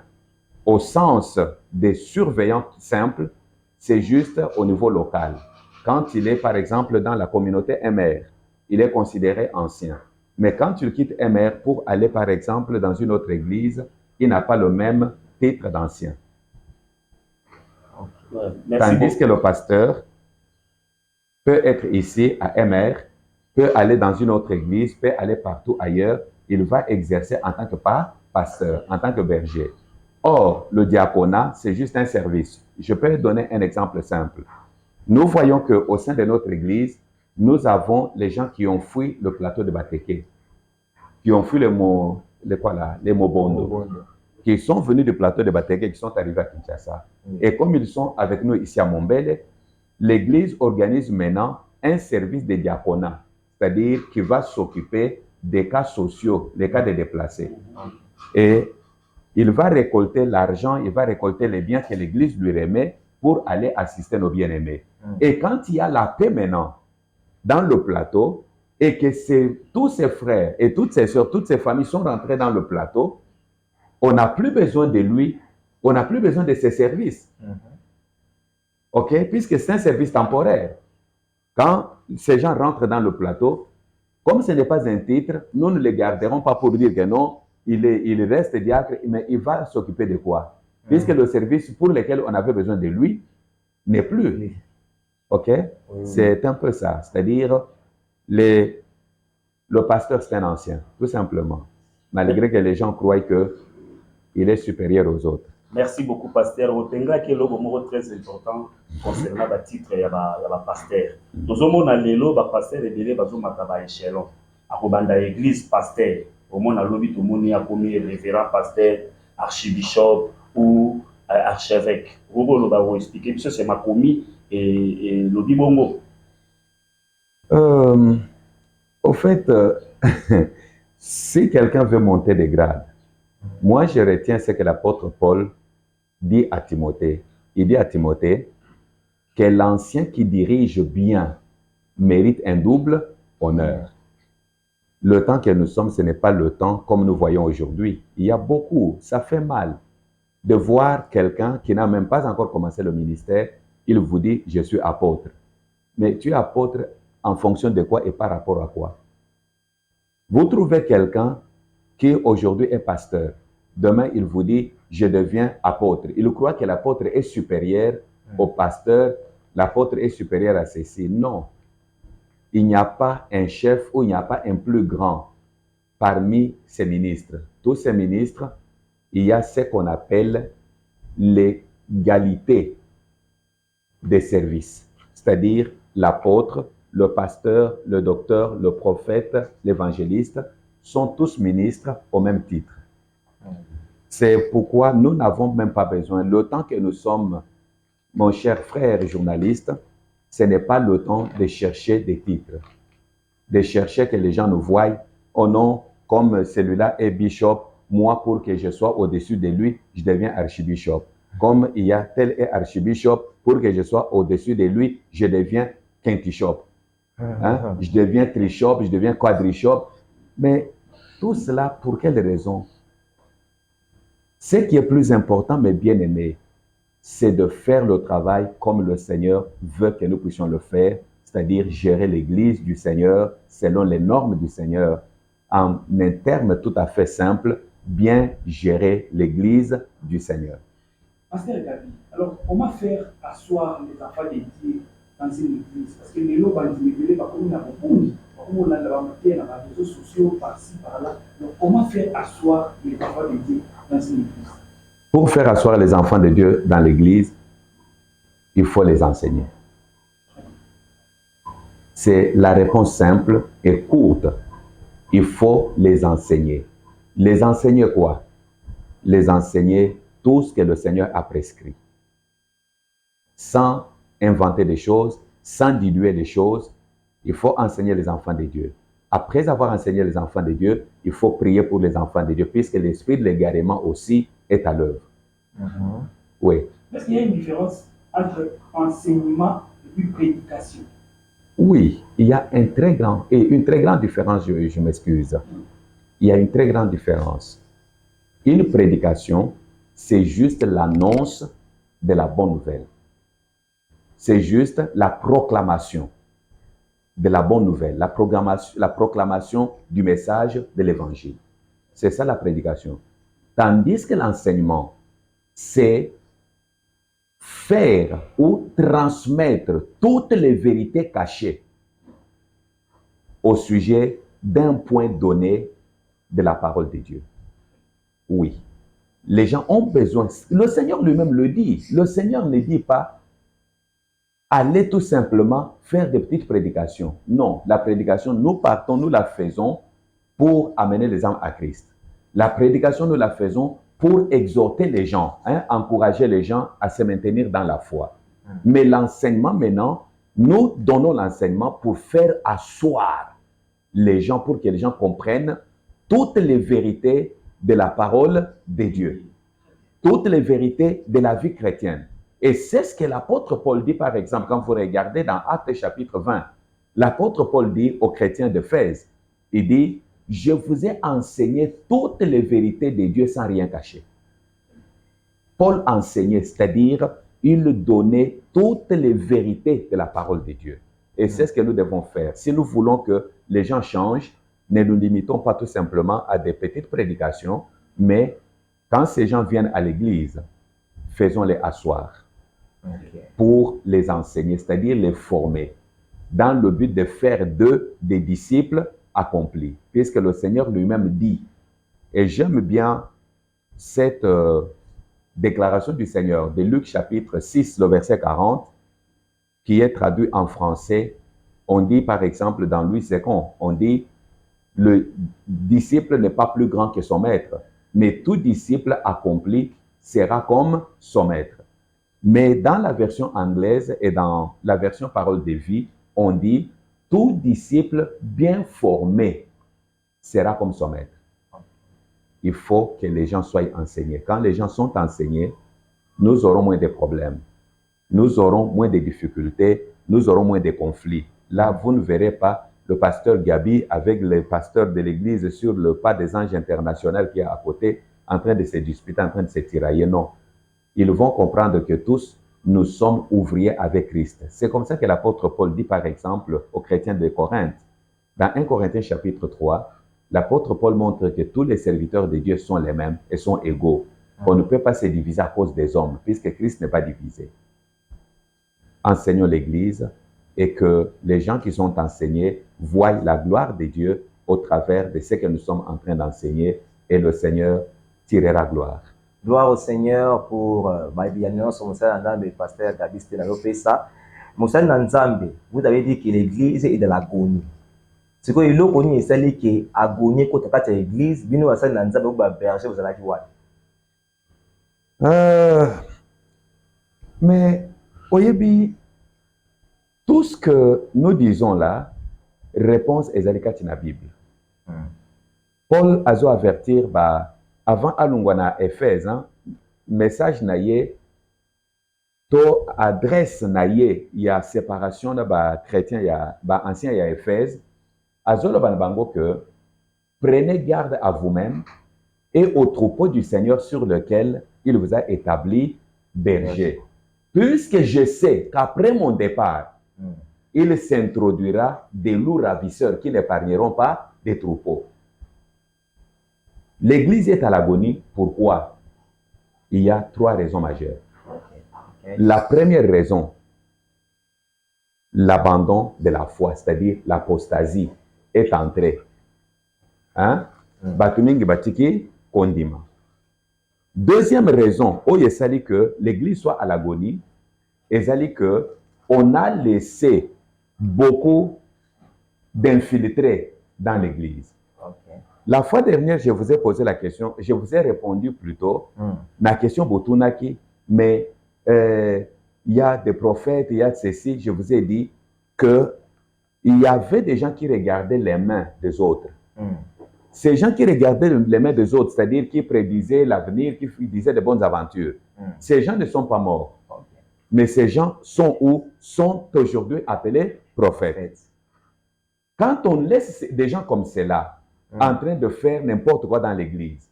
[SPEAKER 2] au sens des surveillants simples, c'est juste au niveau local. Quand il est, par exemple, dans la communauté MR, il est considéré ancien. Mais quand il quitte MR pour aller, par exemple, dans une autre église, il n'a pas le même titre d'ancien. Tandis que le pasteur peut être ici à MR, peut aller dans une autre église, peut aller partout ailleurs. Il va exercer en tant que pasteur, en tant que berger. Or, le diaconat, c'est juste un service. Je peux donner un exemple simple. Nous voyons qu'au sein de notre église, nous avons les gens qui ont fui le plateau de Batéké. qui ont fui les mots, les Mobondo, qui sont venus du plateau de Batéké, qui sont arrivés à Kinshasa. Et comme ils sont avec nous ici à Mombele, l'Église organise maintenant un service de diaconat, c'est-à-dire qui va s'occuper des cas sociaux, les cas des déplacés. Et il va récolter l'argent, il va récolter les biens que l'Église lui remet pour aller assister nos bien-aimés. Et quand il y a la paix maintenant dans le plateau, et que tous ses frères et toutes ses soeurs, toutes ses familles sont rentrés dans le plateau, on n'a plus besoin de lui, on n'a plus besoin de ses services. OK? Puisque c'est un service temporaire. Quand ces gens rentrent dans le plateau, comme ce n'est pas un titre, nous ne les garderons pas pour dire que non, il reste diacre, mais il va s'occuper de quoi? Puisque le service pour lequel on avait besoin de lui n'est plus. OK? C'est un peu ça. C'est-à-dire, le pasteur, c'est un ancien, tout simplement. Malgré que les gens croient qu'il est supérieur aux autres.
[SPEAKER 3] Merci beaucoup, pasteur. Otenga qui est le mot très important concernant le titre et le pasteur. Nous avons le pasteur et le échelon. À l'église, pasteur. Au moins, tout le monde a commis révérend pasteur, archibishop ou archevêque. Vous allez expliquer, parce que c'est ma commis et le bibongo.
[SPEAKER 2] Au fait, si quelqu'un veut monter des grades, moi je retiens ce que l'apôtre Paul dit à Timothée. Il dit à Timothée que l'ancien qui dirige bien mérite un double honneur. Le temps que nous sommes, ce n'est pas le temps comme nous voyons aujourd'hui. Il y a beaucoup, ça fait mal de voir quelqu'un qui n'a même pas encore commencé le ministère, il vous dit « je suis apôtre ». Mais tu es apôtre en fonction de quoi et par rapport à quoi? Vous trouvez quelqu'un qui aujourd'hui est pasteur. Demain, il vous dit « je deviens apôtre ». Il croit que l'apôtre est supérieur au pasteur, l'apôtre est supérieur à ceci. Non. Il n'y a pas un chef ou il n'y a pas un plus grand parmi ces ministres. Tous ces ministres, il y a ce qu'on appelle l'égalité des services. C'est-à-dire l'apôtre, le pasteur, le docteur, le prophète, l'évangéliste sont tous ministres au même titre. C'est pourquoi nous n'avons même pas besoin. Le temps que nous sommes, mon cher frère journaliste, ce n'est pas le temps de chercher des titres, de chercher que les gens nous voient. Oh non, comme celui-là est bishop, moi, pour que je sois au-dessus de lui, je deviens archibishop. Comme il y a tel est archibishop, pour que je sois au-dessus de lui, je deviens quintishop. Hein? Je deviens trishop, je deviens quadrishop. Mais tout cela, pour quelle raison? Ce qui est plus important, mes bien-aimés, c'est de faire le travail comme le Seigneur veut que nous puissions le faire, c'est-à-dire gérer l'Église du Seigneur selon les normes du Seigneur. En un terme tout à fait simple, bien gérer l'Église du Seigneur.
[SPEAKER 4] Pasteur Gabi, alors comment faire asseoir les enfants de Dieu dans une église? Parce que les lots vont dire comme on a les réseaux sociaux par-ci, par-là. Donc comment faire asseoir les enfants de Dieu dans une église?
[SPEAKER 2] Pour faire asseoir les enfants de Dieu dans l'église, il faut les enseigner. C'est la réponse simple et courte. Il faut les enseigner. Les enseigner quoi? Les enseigner tout ce que le Seigneur a prescrit. Sans inventer des choses, sans diluer les choses, il faut enseigner les enfants de Dieu. Après avoir enseigné les enfants de Dieu, il faut prier pour les enfants de Dieu, puisque l'esprit de l'égarement aussi est à l'œuvre. Oui.
[SPEAKER 4] Est-ce qu'il y a une différence entre enseignement et prédication?
[SPEAKER 2] Oui, il y a une très grande différence, je m'excuse. Il y a une très grande différence. Une prédication, c'est juste l'annonce de la bonne nouvelle. C'est juste la proclamation de la bonne nouvelle, la proclamation du message de l'évangile. C'est ça la prédication. Tandis que l'enseignement, c'est faire ou transmettre toutes les vérités cachées au sujet d'un point donné de la parole de Dieu. Oui. Les gens ont besoin, le Seigneur lui-même le dit, le Seigneur ne dit pas allez tout simplement faire des petites prédications. Non, la prédication, nous partons, nous la faisons pour amener les âmes à Christ. La prédication, nous la faisons pour exhorter les gens, encourager les gens à se maintenir dans la foi. Mais l'enseignement maintenant, nous donnons l'enseignement pour faire asseoir les gens, pour que les gens comprennent toutes les vérités de la parole de Dieu, toutes les vérités de la vie chrétienne. Et c'est ce que l'apôtre Paul dit, par exemple, quand vous regardez dans Actes chapitre 20, l'apôtre Paul dit aux chrétiens d'Éphèse, il dit, « Je vous ai enseigné toutes les vérités de Dieu sans rien cacher. » Paul enseignait, c'est-à-dire, il donnait toutes les vérités de la parole de Dieu. Et c'est ce que nous devons faire. Si nous voulons que les gens changent, ne nous limitons pas tout simplement à des petites prédications, mais quand ces gens viennent à l'église, faisons-les asseoir pour les enseigner, c'est-à-dire les former, dans le but de faire d'eux des disciples accomplis, puisque le Seigneur lui-même dit, et j'aime bien cette déclaration du Seigneur de Luc chapitre 6, le verset 40, qui est traduit en français. On dit par exemple dans Louis II, on dit, le disciple n'est pas plus grand que son maître, mais tout disciple accompli sera comme son maître. Mais dans la version anglaise et dans la version parole de vie, on dit, tout disciple bien formé sera comme son maître. Il faut que les gens soient enseignés. Quand les gens sont enseignés, nous aurons moins de problèmes, nous aurons moins de difficultés, nous aurons moins de conflits. Là, vous ne verrez pas le pasteur Gabi avec le pasteur de l'église sur le pas des anges international qui est à côté, en train de se disputer, en train de se tirailler. Non. Ils vont comprendre que tous, nous sommes ouvriers avec Christ. C'est comme ça que l'apôtre Paul dit, par exemple, aux chrétiens de Corinthe. Dans 1 Corinthiens chapitre 3, l'apôtre Paul montre que tous les serviteurs de Dieu sont les mêmes et sont égaux. On ne peut pas se diviser à cause des hommes, puisque Christ n'est pas divisé. Enseignons l'Église et que les gens qui sont enseignés voient la gloire de Dieu au travers de ce que nous sommes en train d'enseigner et le Seigneur tirera gloire.
[SPEAKER 1] Gloire au Seigneur pour Maïbianon, son le pasteur Gabi Stelopesa. Moussal Nanzambe, vous avez dit que l'Église est de l'agonie. Ce que l'on connaît, c'est que l'agonie quand tu as l'Église, bino Moussal Nanzambe ou berger vous allez voir.
[SPEAKER 2] Mais oyebi, tout ce que nous disons là, réponse est dans la Bible. Paul a dû avertir, avant Alungwana Éphèse, message naïe, to adresse naïe, il y a séparation de chrétiens, il y a anciens, il y a Éphèse, a dû bango que prenez garde à vous-même et au troupeau du Seigneur sur lequel il vous a établi berger. Puisque je sais qu'après mon départ, il s'introduira des loups ravisseurs qui n'épargneront pas des troupeaux. L'Église est à l'agonie. Pourquoi? Il y a 3 raisons majeures. La première raison, l'abandon de la foi, c'est-à-dire l'apostasie, est entrée. Batumingi batiki kondima. Deuxième raison, il s'agit que l'Église soit à l'agonie, il s'agit que on a laissé beaucoup d'infiltrés dans l'Église. La fois dernière, je vous ai posé la question, je vous ai répondu plutôt, la question Botunaki, mais il y a des prophètes, il y a ceci, je vous ai dit qu'il y avait des gens qui regardaient les mains des autres. Ces gens qui regardaient les mains des autres, c'est-à-dire qui prédisaient l'avenir, qui disaient de bonnes aventures, ces gens ne sont pas morts. Mais ces gens sont où? Sont aujourd'hui appelés prophètes. Quand on laisse des gens comme cela en train de faire n'importe quoi dans l'église,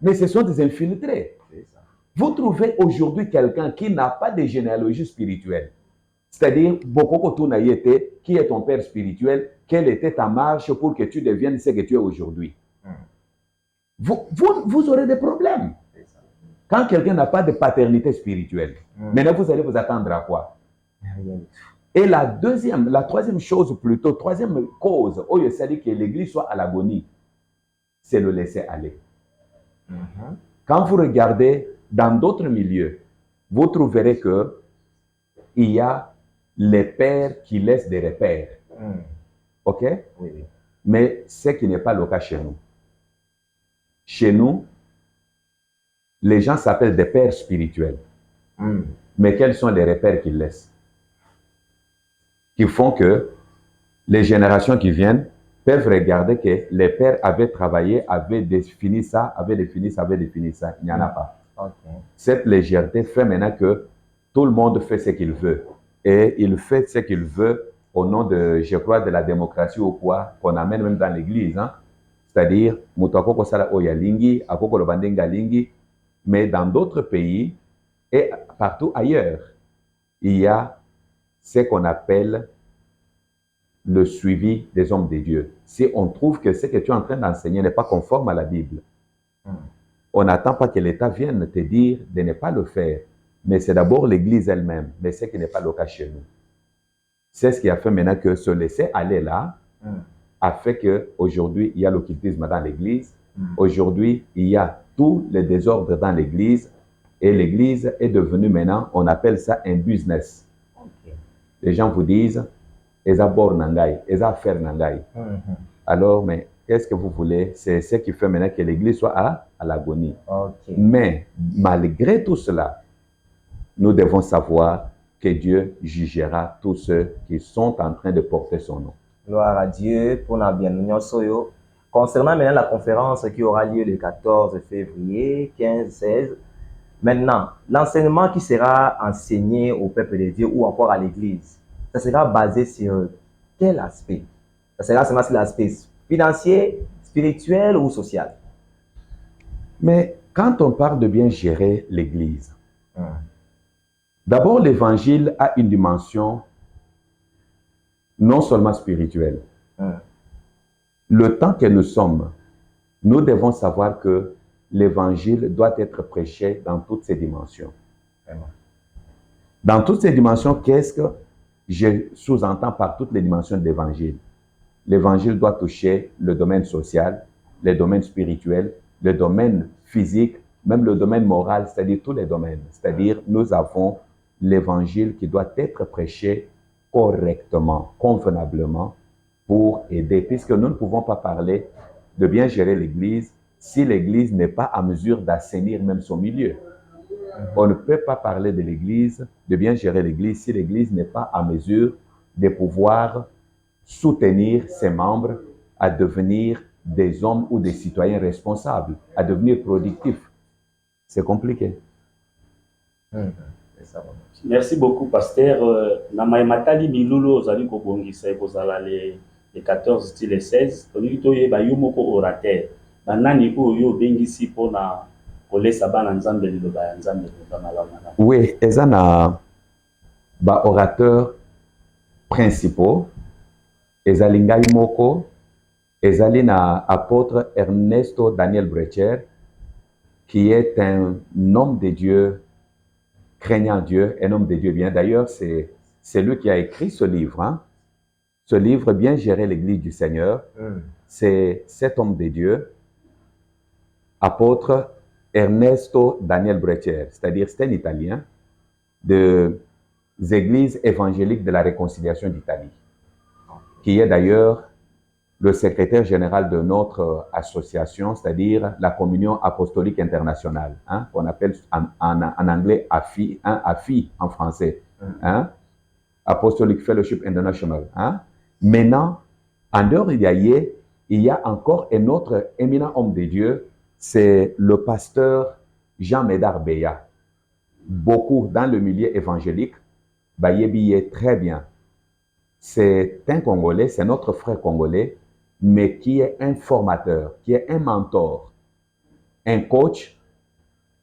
[SPEAKER 2] mais ce sont des infiltrés. Vous trouvez aujourd'hui quelqu'un qui n'a pas de généalogie spirituelle, c'est-à-dire qui est ton père spirituel, quelle était ta marche pour que tu deviennes ce que tu es aujourd'hui. Vous aurez des problèmes. Quand quelqu'un n'a pas de paternité spirituelle, maintenant vous allez vous attendre à quoi? Et la troisième chose plutôt, troisième cause, c'est que l'Église soit à l'agonie, c'est le laisser aller. Quand vous regardez dans d'autres milieux, vous trouverez que il y a les pères qui laissent des repères. Ok?
[SPEAKER 1] Oui.
[SPEAKER 2] Mais ce qui n'est pas le cas chez nous. Chez nous, les gens s'appellent des pères spirituels. Mais quels sont les repères qu'ils laissent? Qui font que les générations qui viennent peuvent regarder que les pères avaient travaillé, avaient défini ça, avaient défini ça, avaient défini ça. Il n'y en a pas.
[SPEAKER 1] Okay.
[SPEAKER 2] Cette légèreté fait maintenant que tout le monde fait ce qu'il veut. Et il fait ce qu'il veut au nom de, je crois, de la démocratie ou quoi, qu'on amène même dans l'église. Hein? C'est-à-dire, Moutako Sala Oyalingi, Akoko Lobandenga Lingi, mais dans d'autres pays et partout ailleurs, il y a ce qu'on appelle le suivi des hommes de Dieu. Si on trouve que ce que tu es en train d'enseigner n'est pas conforme à la Bible, on n'attend pas que l'État vienne te dire de ne pas le faire, mais c'est d'abord l'Église elle-même, mais ce qui n'est pas le cas chez nous. C'est ce qui a fait maintenant que se laisser aller là a fait qu'aujourd'hui, il y a l'occultisme dans l'Église. Aujourd'hui, il y a tout le désordre dans l'Église et l'Église est devenue maintenant, on appelle ça un business.
[SPEAKER 1] Okay.
[SPEAKER 2] Les gens vous disent, Eza bor nangai, Eza faire nangai. Alors, mais qu'est-ce que vous voulez? C'est ce qui fait maintenant que l'Église soit à l'agonie.
[SPEAKER 1] Okay.
[SPEAKER 2] Mais malgré tout cela, nous devons savoir que Dieu jugera tous ceux qui sont en train de porter son nom.
[SPEAKER 1] Gloire à Dieu pour la bienvenue. Concernant maintenant la conférence qui aura lieu le 14 février, 15-16, maintenant, l'enseignement qui sera enseigné au peuple de Dieu ou encore à l'Église, ça sera basé sur quel aspect? Ça sera seulement sur l'aspect financier, spirituel ou social?
[SPEAKER 2] Mais quand on parle de bien gérer l'Église, d'abord l'Évangile a une dimension non seulement spirituelle. Le temps que nous sommes, nous devons savoir que l'Évangile doit être prêché dans toutes ses dimensions.
[SPEAKER 1] Vraiment.
[SPEAKER 2] Dans toutes ces dimensions, qu'est-ce que je sous-entends par toutes les dimensions de l'Évangile? L'Évangile doit toucher le domaine social, le domaine spirituel, le domaine physique, même le domaine moral, c'est-à-dire tous les domaines. C'est-à-dire, nous avons l'Évangile qui doit être prêché correctement, convenablement, pour aider, puisque nous ne pouvons pas parler de bien gérer l'Église si l'Église n'est pas à mesure d'assainir même son milieu. On ne peut pas parler de l'Église, de bien gérer l'Église, si l'Église n'est pas à mesure de pouvoir soutenir ses membres à devenir des hommes ou des citoyens responsables, à devenir productifs. C'est compliqué.
[SPEAKER 3] Merci beaucoup, pasteur. Namae Matali Milulo, Zali Kobongisa, Kozala les 14 et les 16. Tony Toye, Bayumoko orateur. Banani Oyo Bengisi Pona, Kole Saban Nzambe Liloba Nzambe Liloba.
[SPEAKER 2] Oui, ils ont des orateurs principaux. Ezalingai Moko, Ezalina apôtre Ernesto Daniel Brecher, qui est un homme de Dieu, craignant Dieu, un homme de Dieu bien. D'ailleurs, c'est lui qui a écrit ce livre. Hein? Ce livre, Bien gérer l'Église du Seigneur, c'est cet homme de Dieu, apôtre Ernesto Daniel Brecher, c'est-à-dire c'est un Italien des Églises évangéliques de la Réconciliation d'Italie, qui est d'ailleurs le secrétaire général de notre association, c'est-à-dire la Communion Apostolique Internationale, hein, qu'on appelle en anglais AFI, hein, AFI en français, hein, Apostolic Fellowship International. Hein. Maintenant, en dehors d'Iaïe, il y a encore un autre éminent homme de Dieu, c'est le pasteur Jean Médard Beya. Beaucoup dans le milieu évangélique, Bayebi est très bien. C'est un Congolais, c'est notre frère congolais, mais qui est un formateur, qui est un mentor, un coach,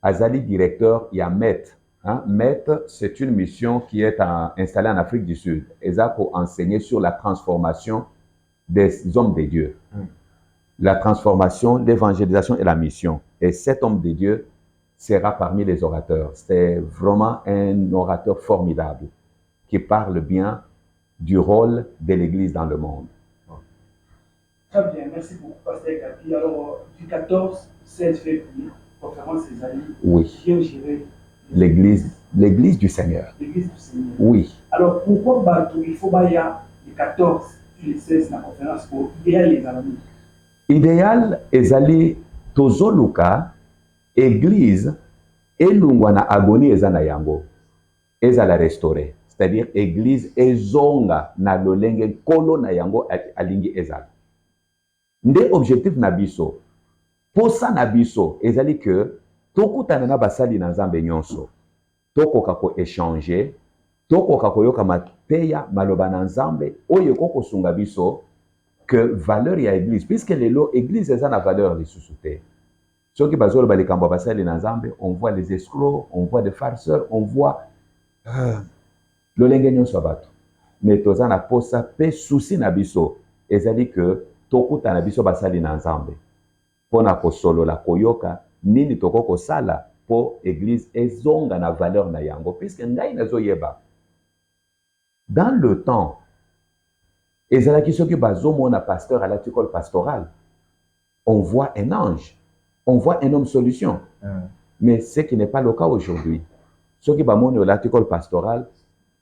[SPEAKER 2] Azali directeur, il y a MET. Hein? MET, c'est une mission qui est installée en Afrique du Sud. Et ça pour enseigner sur la transformation des hommes de Dieu. La transformation, l'évangélisation et la mission. Et cet homme de Dieu sera parmi les orateurs. C'est vraiment un orateur formidable qui parle bien du rôle de l'Église dans le monde.
[SPEAKER 4] Très bien, merci beaucoup, Pasteur Gabi. Alors, du 14-16 février, conférence des alliés,
[SPEAKER 2] oui.
[SPEAKER 4] Bien gérer
[SPEAKER 2] l'Église du Seigneur.
[SPEAKER 4] L'Église du Seigneur.
[SPEAKER 2] Oui.
[SPEAKER 4] Alors, pourquoi Bantou, il faut Baya le 14 depuis les 16 na conférence pour idéal les amis.
[SPEAKER 2] Idéal ezali tozoluka église elungwa na agonie eza na yango ezala restauré, c'est-à-dire église ezonga na lolenge nkolo na yango alingi ezala. Nde objectif na biso posa na biso ezali que tokutana na basali na Nzambe nyonso tokoka ko échanger, tokoka koyoka mateya maloba na Nzambe oyo kokosunga biso que valeur ya église, puisque lelo église eza na valeur lisusu te. Ceux qui bazolo ba likambo basali na Nzambe, on voit les escrocs, on voit des farceurs, on voit lolenge nyonso bato. Mais toza na posa pe souci na biso ezali que tokuta na biso basali na Nzambe pona kosolola koyoka nini tokoko sala po église ezonga na valeur na yango, puisque ngai nazoyeba dans le temps ezalaki soki bazomona pasteur à l'article pastoral, on voit un ange, on voit un homme solution. Mais ce qui n'est pas le cas aujourd'hui. Ceux qui bamoni à l'article pastoral,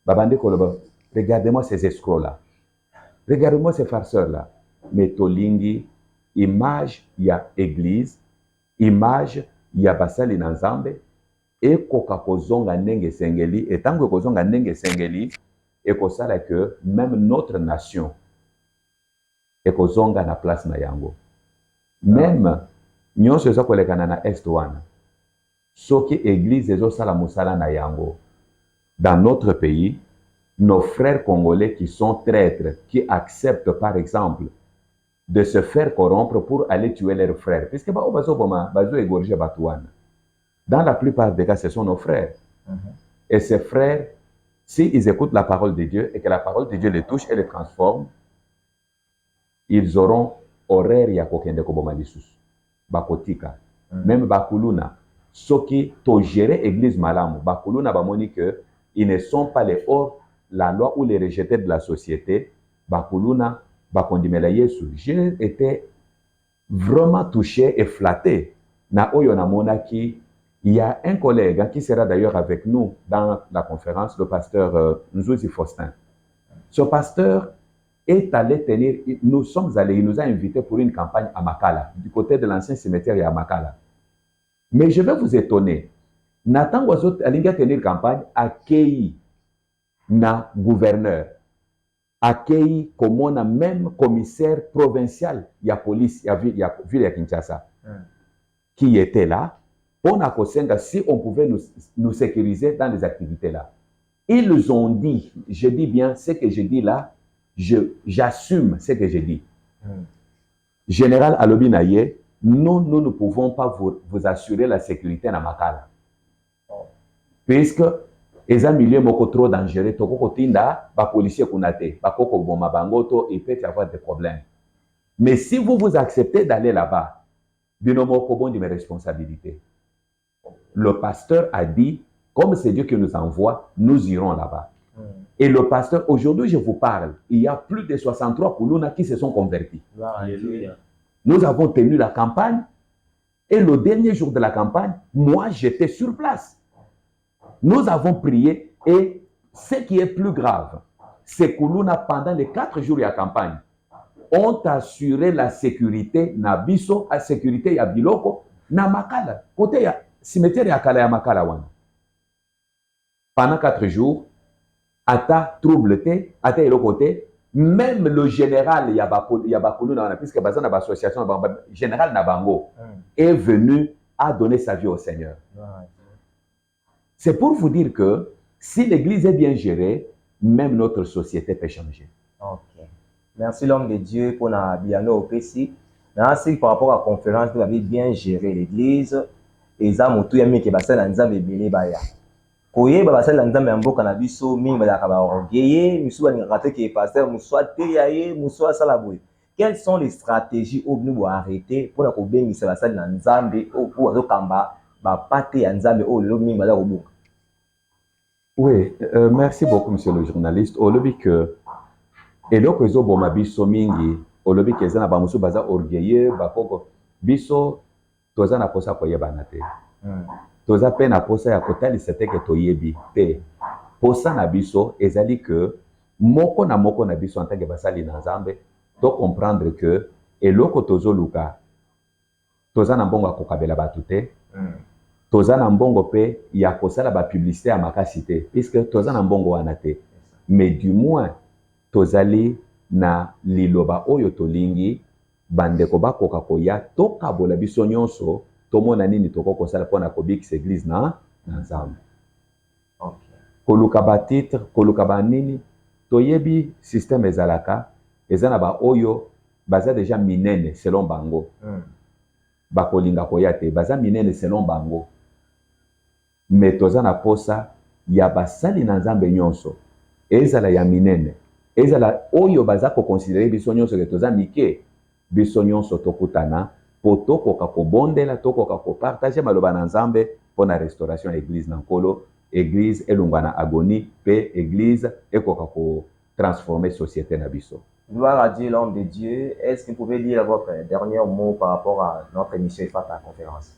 [SPEAKER 2] babande koloba, regardez-moi ces escrocs-là, regardez-moi ces farceurs-là. Mais tolingi, image ya église, image ya basali na Nzambe, et koka kozonga nenge sengeli, et tant que kozonga nenge sengeli, et kosala que même notre nation et kozonga na place na yango. Même nyonso eza kolekana na est wana. Soki église ezo sala musala na yango. Dans notre pays, nos frères congolais qui sont traîtres, qui acceptent par exemple de se faire corrompre pour aller tuer leurs frères, puisque bazo égorger batouana. Dans la plupart des cas, ce sont nos frères. Et ces frères, s'ils écoutent la parole de Dieu et que la parole de Dieu les touche et les transforme, ils auront horaire ya kokende koboma lisusu. Bakotika. Même bakuluna. Soki to gérer église malamu, bakuluna bamoni que ils ne sont pas les hors la loi ou les rejetés de la société. Bakuluna bakondimela Yesu. J'ai été vraiment touché et flatté. Na oyo na monaki. Il y a un collègue qui sera d'ailleurs avec nous dans la conférence, le pasteur Nzouzi Faustin. Ce pasteur est allé tenir, nous sommes allés, il nous a invités pour une campagne à Makala, du côté de l'ancien cimetière à Makala. Mais je vais vous étonner. Nathan Ouazot a tenir campagne à Kei, na gouverneur, à Kei, comme on a même commissaire provincial, il y a police, il y a ville à Kinshasa, qui était là. On a Kosenga, si on pouvait nous sécuriser dans les activités là. Ils ont dit, je dis bien ce que je dis là, j'assume ce que je dis. Général Alobi Naye, nous ne pouvons pas vous assurer la sécurité dans Makala. Puisque les milieux sont trop dangereux, les policiers il peut y avoir des problèmes. Mais si vous acceptez d'aller là-bas, vous n'avez pas de responsabilité. Le pasteur a dit, comme c'est Dieu qui nous envoie, nous irons là-bas. Et le pasteur, aujourd'hui je vous parle, il y a plus de 63 Koulouna qui se sont convertis.
[SPEAKER 3] Alléluia.
[SPEAKER 2] Nous avons tenu la campagne et le dernier jour de la campagne, moi j'étais sur place. Nous avons prié et ce qui est plus grave, c'est Koulouna pendant les 4 jours de la campagne ont assuré la sécurité na biso, la sécurité ya biloko na Makala, côté ya cimetière ya Kala ya Makala wana. Pendant 4 jours, ata trouble te, ata côté, même le général Yabakulu, puisque bazana ba association général Nabango est venu à donner sa vie au Seigneur. C'est pour vous dire que si l'église est bien gérée, même notre société peut changer.
[SPEAKER 1] Ok. Merci l'homme de Dieu pour la biano au PC. Merci par rapport à la conférence, vous avez bien géré l'église. Et ça, mon tout ami qui va se lancer bébé baya. Koye ba se lancer mboka na biso mingi ba ka ba orgueillé, musu ba raté qui est pasteur, musu teyaye, musu salaboué. Quelles sont les stratégies au nous arrêter pour ko bengi se ba se na Nzambe ou azokamba ba pate ya Nzambe o lo mingi ba la ko.
[SPEAKER 2] Oui, merci beaucoup, monsieur le journaliste. Au lobby que, et donc, ils ont bon biso mingi, au lobby que zana ba musu baza orgueilleux, ba koko biso toza na posa ko yebanate. Toza pena posa ya kotali c'était que toyebi te. Posa na biso ezali que moko na biso en tant que basali na Nzambe to comprendre que eloko tozoluka toza na mbongo ya kokabela bato te, toza na mbongo pe ya kosala ba publicité ya makasi te, puisque toza na mbongo wana te, mais du moins tozali na liloba oyo tolingi bandeko bakoka koya tokabola biso nyonso tomona nini tokokosala mpona kobikisa église na Nzambe. Koluka ba titre, koluka ba nini, toyebi système ezalaka, eza na ba oyo baza déjà minene selon bango. Bakolinga koya te, baza minene selon bango. Mais toza na posa ya basali na Nzambe nyonso, ezala ya minene, ezala oyo baza ko considérer biso nyonso ke toza mike, biso nyonso tokutana po tokoka kobondela, tokoka ko partager maloba na Nzambe pona restauration ya église na nkolo, église elongwa na agonie pe église ekoka ko transformer société na biso.
[SPEAKER 1] Gloire à Dieu, l'homme de Dieu. Est-ce que vous pouvez dire votre dernier mot par rapport à notre émission IFATA conférence?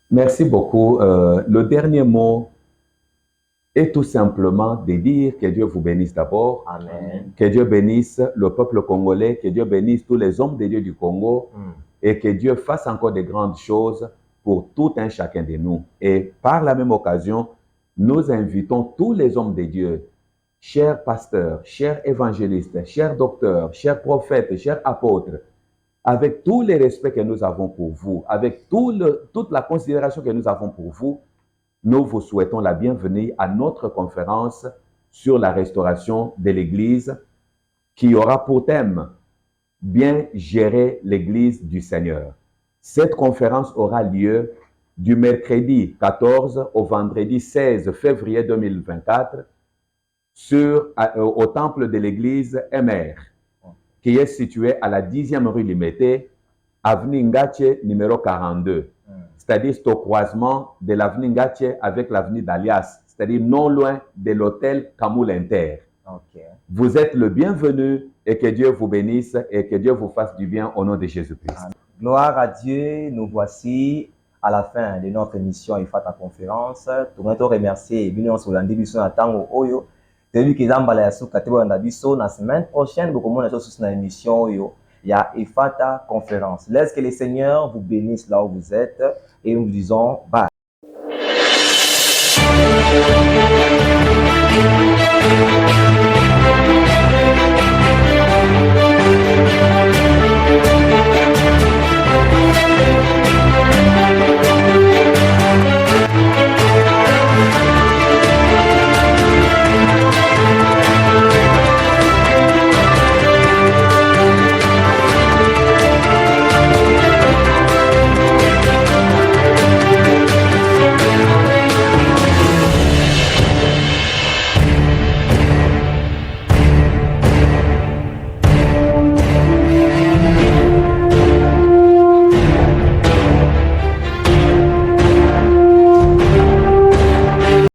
[SPEAKER 2] Merci beaucoup. Le dernier mot est tout simplement de dire que Dieu vous bénisse d'abord.
[SPEAKER 1] Amen.
[SPEAKER 2] Que Dieu bénisse le peuple congolais, que Dieu bénisse tous les hommes de Dieu du Congo et que Dieu fasse encore de grandes choses pour tout un chacun de nous. Et par la même occasion, nous invitons tous les hommes de Dieu, chers pasteurs, chers évangélistes, chers docteurs, chers prophètes, chers apôtres, avec tout le respect que nous avons pour vous, avec toute la considération que nous avons pour vous, nous vous souhaitons la bienvenue à notre conférence sur la restauration de l'Église qui aura pour thème « Bien gérer l'Église du Seigneur ». Cette conférence aura lieu du mercredi 14 au vendredi 16 février 2024 au temple de l'église MR, qui est situé à la 10e rue Limete, avenue Ngache numéro 42. C'est-à-dire au croisement de l'avenue Ngache avec l'avenue d'Alias, c'est-à-dire non loin de l'hôtel Kamoul Inter. Vous êtes le bienvenu et que Dieu vous bénisse et que Dieu vous fasse du bien au nom de Jésus-Christ.
[SPEAKER 1] Gloire à Dieu, nous voici à la fin de notre émission IFATA conférence. Nous voulons remercier Bino Solandi Biso Natango Oyo. Celui qui zambala ya suka tebo na biso na semaine prochaine beaucoup monde sur une émission Oyo. Il y a IFATA conférence. Laisse que le Seigneur vous bénisse là où vous êtes et nous vous disons bye.